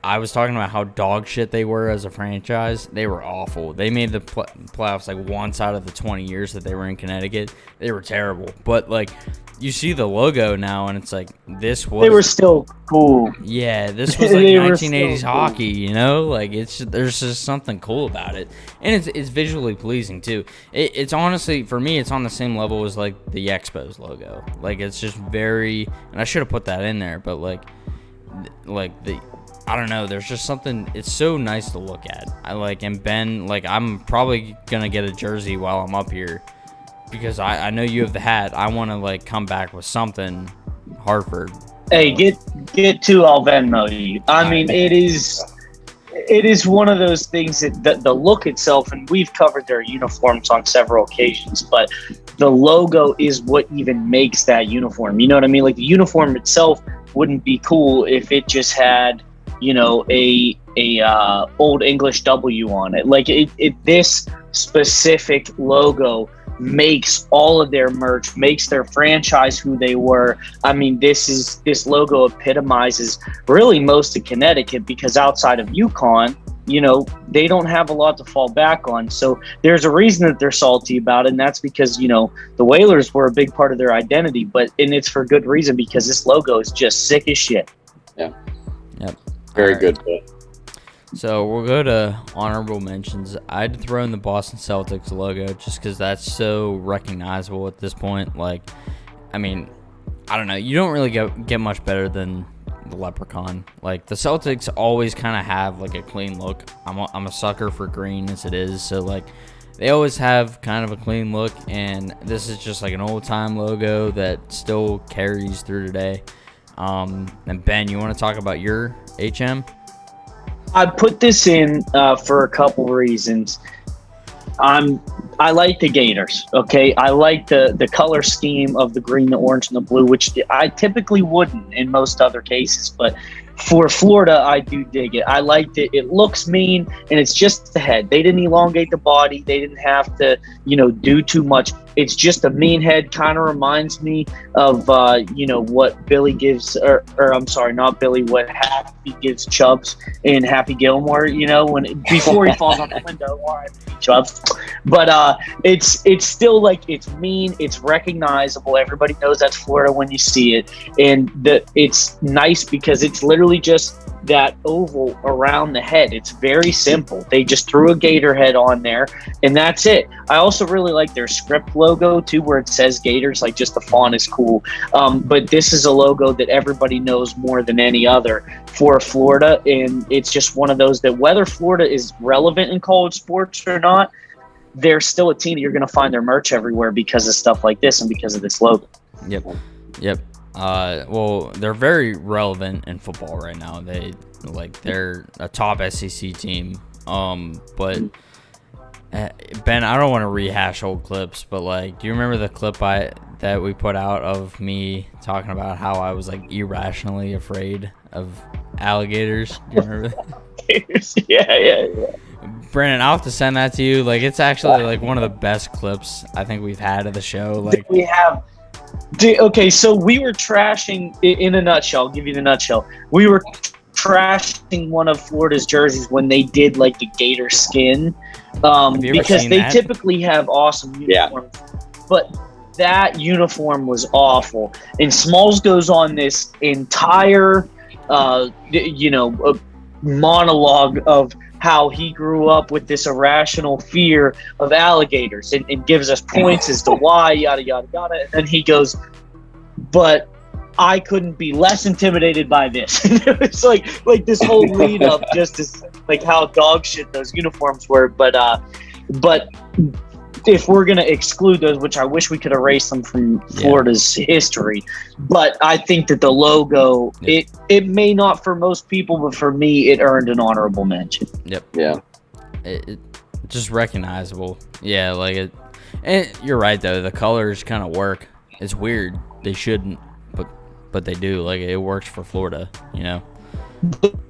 I was talking about how dog shit they were as a franchise. They were awful. They made the playoffs like once out of the 20 years that they were in Connecticut. They were terrible. But like you see the logo now and it's like they were still cool. Yeah, this was like 1980s hockey, you know? Like there's just something cool about it. And it's visually pleasing too. It's honestly, for me, it's on the same level as like the Expos logo. Like it's just very, and I should have put that in there, but like I don't know, there's just something, it's so nice to look at. And Ben, like I'm probably gonna get a jersey while I'm up here because I know you have the hat. I want to like come back with something Hartford. Hey, get to, I'll Venmo you. I mean, it is one of those things that the look itself, and we've covered their uniforms on several occasions, but the logo is what even makes that uniform. You know what I mean? Like the uniform itself wouldn't be cool if it just had, you know, a old English W on it. Like this specific logo makes all of their merch, makes their franchise who they were. I mean, this logo epitomizes really most of Connecticut because outside of UConn, you know, they don't have a lot to fall back on. So there's a reason that they're salty about it, and that's because, you know, the Whalers were a big part of their identity, and it's for good reason because this logo is just sick as shit. Yeah. Yep. Very good. So we'll go to honorable mentions. I'd throw in the Boston Celtics logo just because that's so recognizable at this point. Like, I mean, I don't know. You don't really get much better than the leprechaun. Like, the Celtics always kind of have, like, a clean look. I'm a sucker for green as it is. So, like, they always have kind of a clean look, and this is just like an old time logo that still carries through today. And Ben, you want to talk about your HM? I put this in for a couple reasons. I like the Gators, okay? I like the color scheme of the green, the orange, and the blue, which I typically wouldn't in most other cases. But for Florida, I do dig it. I liked it. It looks mean, and it's just the head. They didn't elongate the body. They didn't have to, do too much. It's just a mean head. Kind of reminds me of, what Billy gives, or I'm sorry, not Billy, what Happy gives Chubbs in Happy Gilmore, before he falls out the window, or Chubbs. But it's still like, it's mean, it's recognizable. Everybody knows that's Florida when you see it. And it's nice because it's literally just that oval around the head. It's very simple. They just threw a gator head on there, and that's it. I also really like their script logo too, where it says Gators. Like, just the font is cool. But this is a logo that everybody knows more than any other for Florida, and it's just one of those that whether Florida is relevant in college sports or not, they're still a team that you're going to find their merch everywhere because of stuff like this and because of this logo. Yep. Well, they're very relevant in football right now. They're a top SEC team. But Ben, I don't want to rehash old clips, but do you remember the clip that we put out of me talking about how I was irrationally afraid of alligators? Do you remember that? Yeah. Brandon, I'll have to send that to you. It's actually one of the best clips I think we've had of the show. We have. Okay, so we were trashing, in a nutshell, I'll give you the nutshell. We were trashing one of Florida's jerseys when they did the gator skin, because they typically have awesome uniforms. But that uniform was awful. And Smalls goes on this entire, monologue of how he grew up with this irrational fear of alligators and gives us points as to why, yada, yada, yada. And then he goes, but I couldn't be less intimidated by this. It's like this whole lead up just as how dog shit those uniforms were. But if we're going to exclude those, which I wish we could erase them from Florida's history, but I think that the logo, it may not for most people, but for me, it earned an honorable mention. Yep. Yeah. It just recognizable. Yeah, and you're right though. The colors kind of work. It's weird. They shouldn't, but they do. It works for Florida.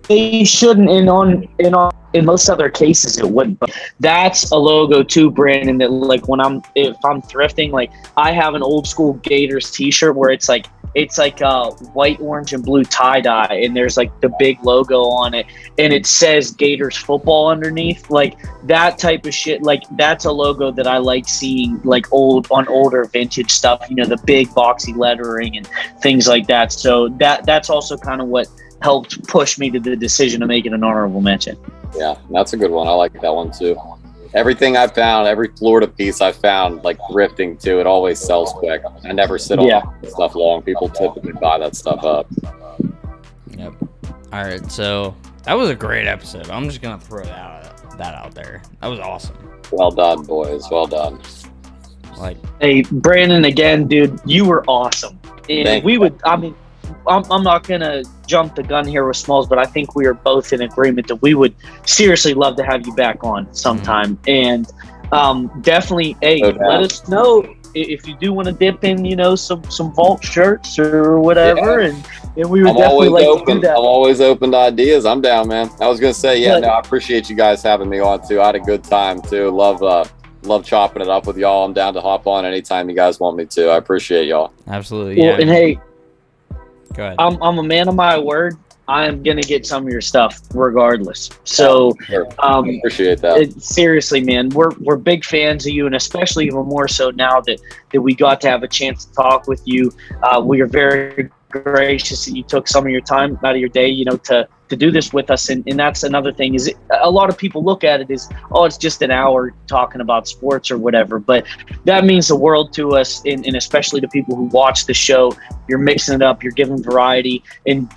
They shouldn't, in most other cases it wouldn't. But that's a logo too, Brandon, that if I'm thrifting, I have an old school Gators t-shirt where it's white, orange, and blue tie-dye, and there's the big logo on it, and it says Gators football underneath. That type of shit, that's a logo that I like seeing older vintage stuff, the big boxy lettering and things like that. So that's also kind of what helped push me to the decision to make it an honorable mention. Yeah, that's a good one. I like that one too. Everything I found, every Florida piece I found, thrifting too, it always sells quick. I never sit on stuff long. People typically buy that stuff up. Yep. All right, so that was a great episode. I'm just gonna throw that out there. That was awesome. Well done, boys. Well done. Hey, Brandon, again, dude, you were awesome. And I'm not going to jump the gun here with Smalls, but I think we are both in agreement that we would seriously love to have you back on sometime. Mm-hmm. And definitely, let us know if you do want to dip in, some vault shirts or whatever. Yeah. And we would definitely like to do that. I'm always open to ideas. I'm down, man. I was going to say, I appreciate you guys having me on too. I had a good time too. Love chopping it up with y'all. I'm down to hop on anytime you guys want me to. I appreciate y'all. Absolutely. Well, and hey, go ahead. I'm a man of my word. I'm gonna get some of your stuff regardless. So appreciate that. Seriously, man, we're big fans of you, and especially even more so now that we got to have a chance to talk with you. We are very gracious that you took some of your time out of your day, to do this with us. And that's another thing is a lot of people look at it as, oh, it's just an hour talking about sports or whatever. But that means the world to us, and especially to people who watch the show. You're mixing it up, you're giving variety, and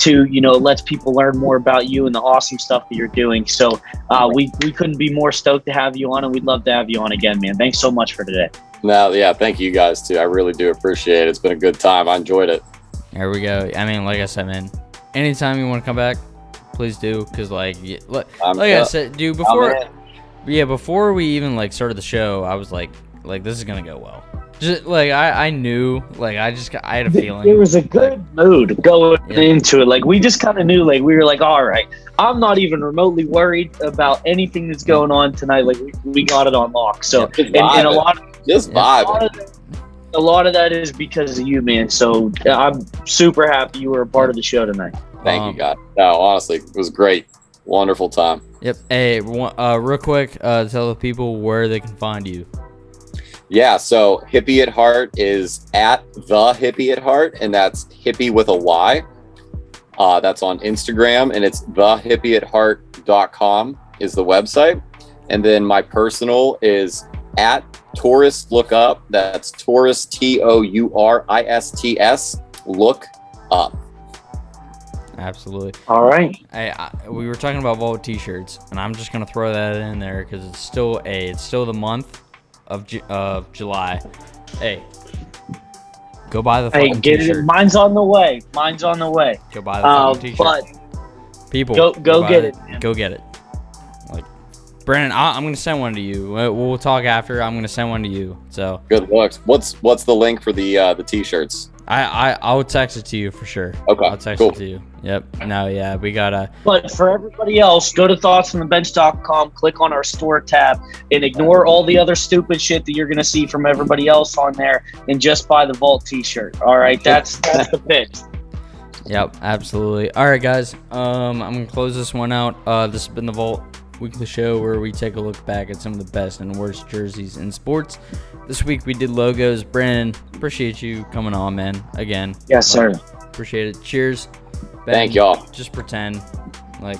lets people learn more about you and the awesome stuff that you're doing. So we couldn't be more stoked to have you on, and we'd love to have you on again, man. Thanks so much for today. No, yeah, thank you guys too. I really do appreciate it. It's been a good time. I enjoyed it. There we go. I mean, like I said, man, anytime you want to come back, please do. Because like I said, dude, before we even started the show, I was like this is gonna go well. Just I knew, I had a feeling. There was a good mood going into it. Like we just kind of knew, we were like, all right, I'm not even remotely worried about anything that's going on tonight. Like we got it on lock. So and a lot of a lot of that is because of you, man. So I'm super happy you were a part of the show tonight. Thank you, God. No, honestly, it was great. Wonderful time. Yep. Hey, real quick, tell the people where they can find you. Yeah, so Hippy at Heart is at the Hippy at Heart, and that's Hippy with a Y. That's on Instagram, and it's thehippyatheart.com is the website. And then my personal is at Tourist Look Up. That's Tourist, TOURISTS, Look Up. Absolutely. All right. Hey, we were talking about Vault t-shirts, and I'm just gonna throw that in there because it's still the month of July. Hey, go buy the fucking t-shirt. Mine's on the way. Go buy the fucking t-shirt. But people, go get it. Man. Go get it. Brandon, I'm gonna send one to you. We'll talk after. I'm gonna send one to you. So good looks. What's the link for the t-shirts? I'll text it to you for sure. Okay, I'll text it to you. Yep. No, yeah, we gotta. But for everybody else, go to thoughtsfromthebench.com, click on our store tab, and ignore all the other stupid shit that you're gonna see from everybody else on there, and just buy the Vault t-shirt. All right, that's the pitch. Yep, absolutely. All right, guys. I'm gonna close this one out. This has been the Vault Weekly Show, where we take a look back at some of the best and worst jerseys in sports. This week we did logos. Brandon, appreciate you coming on, man. Again. Yes, sir. Appreciate it. Cheers. Ben, thank y'all. Just pretend like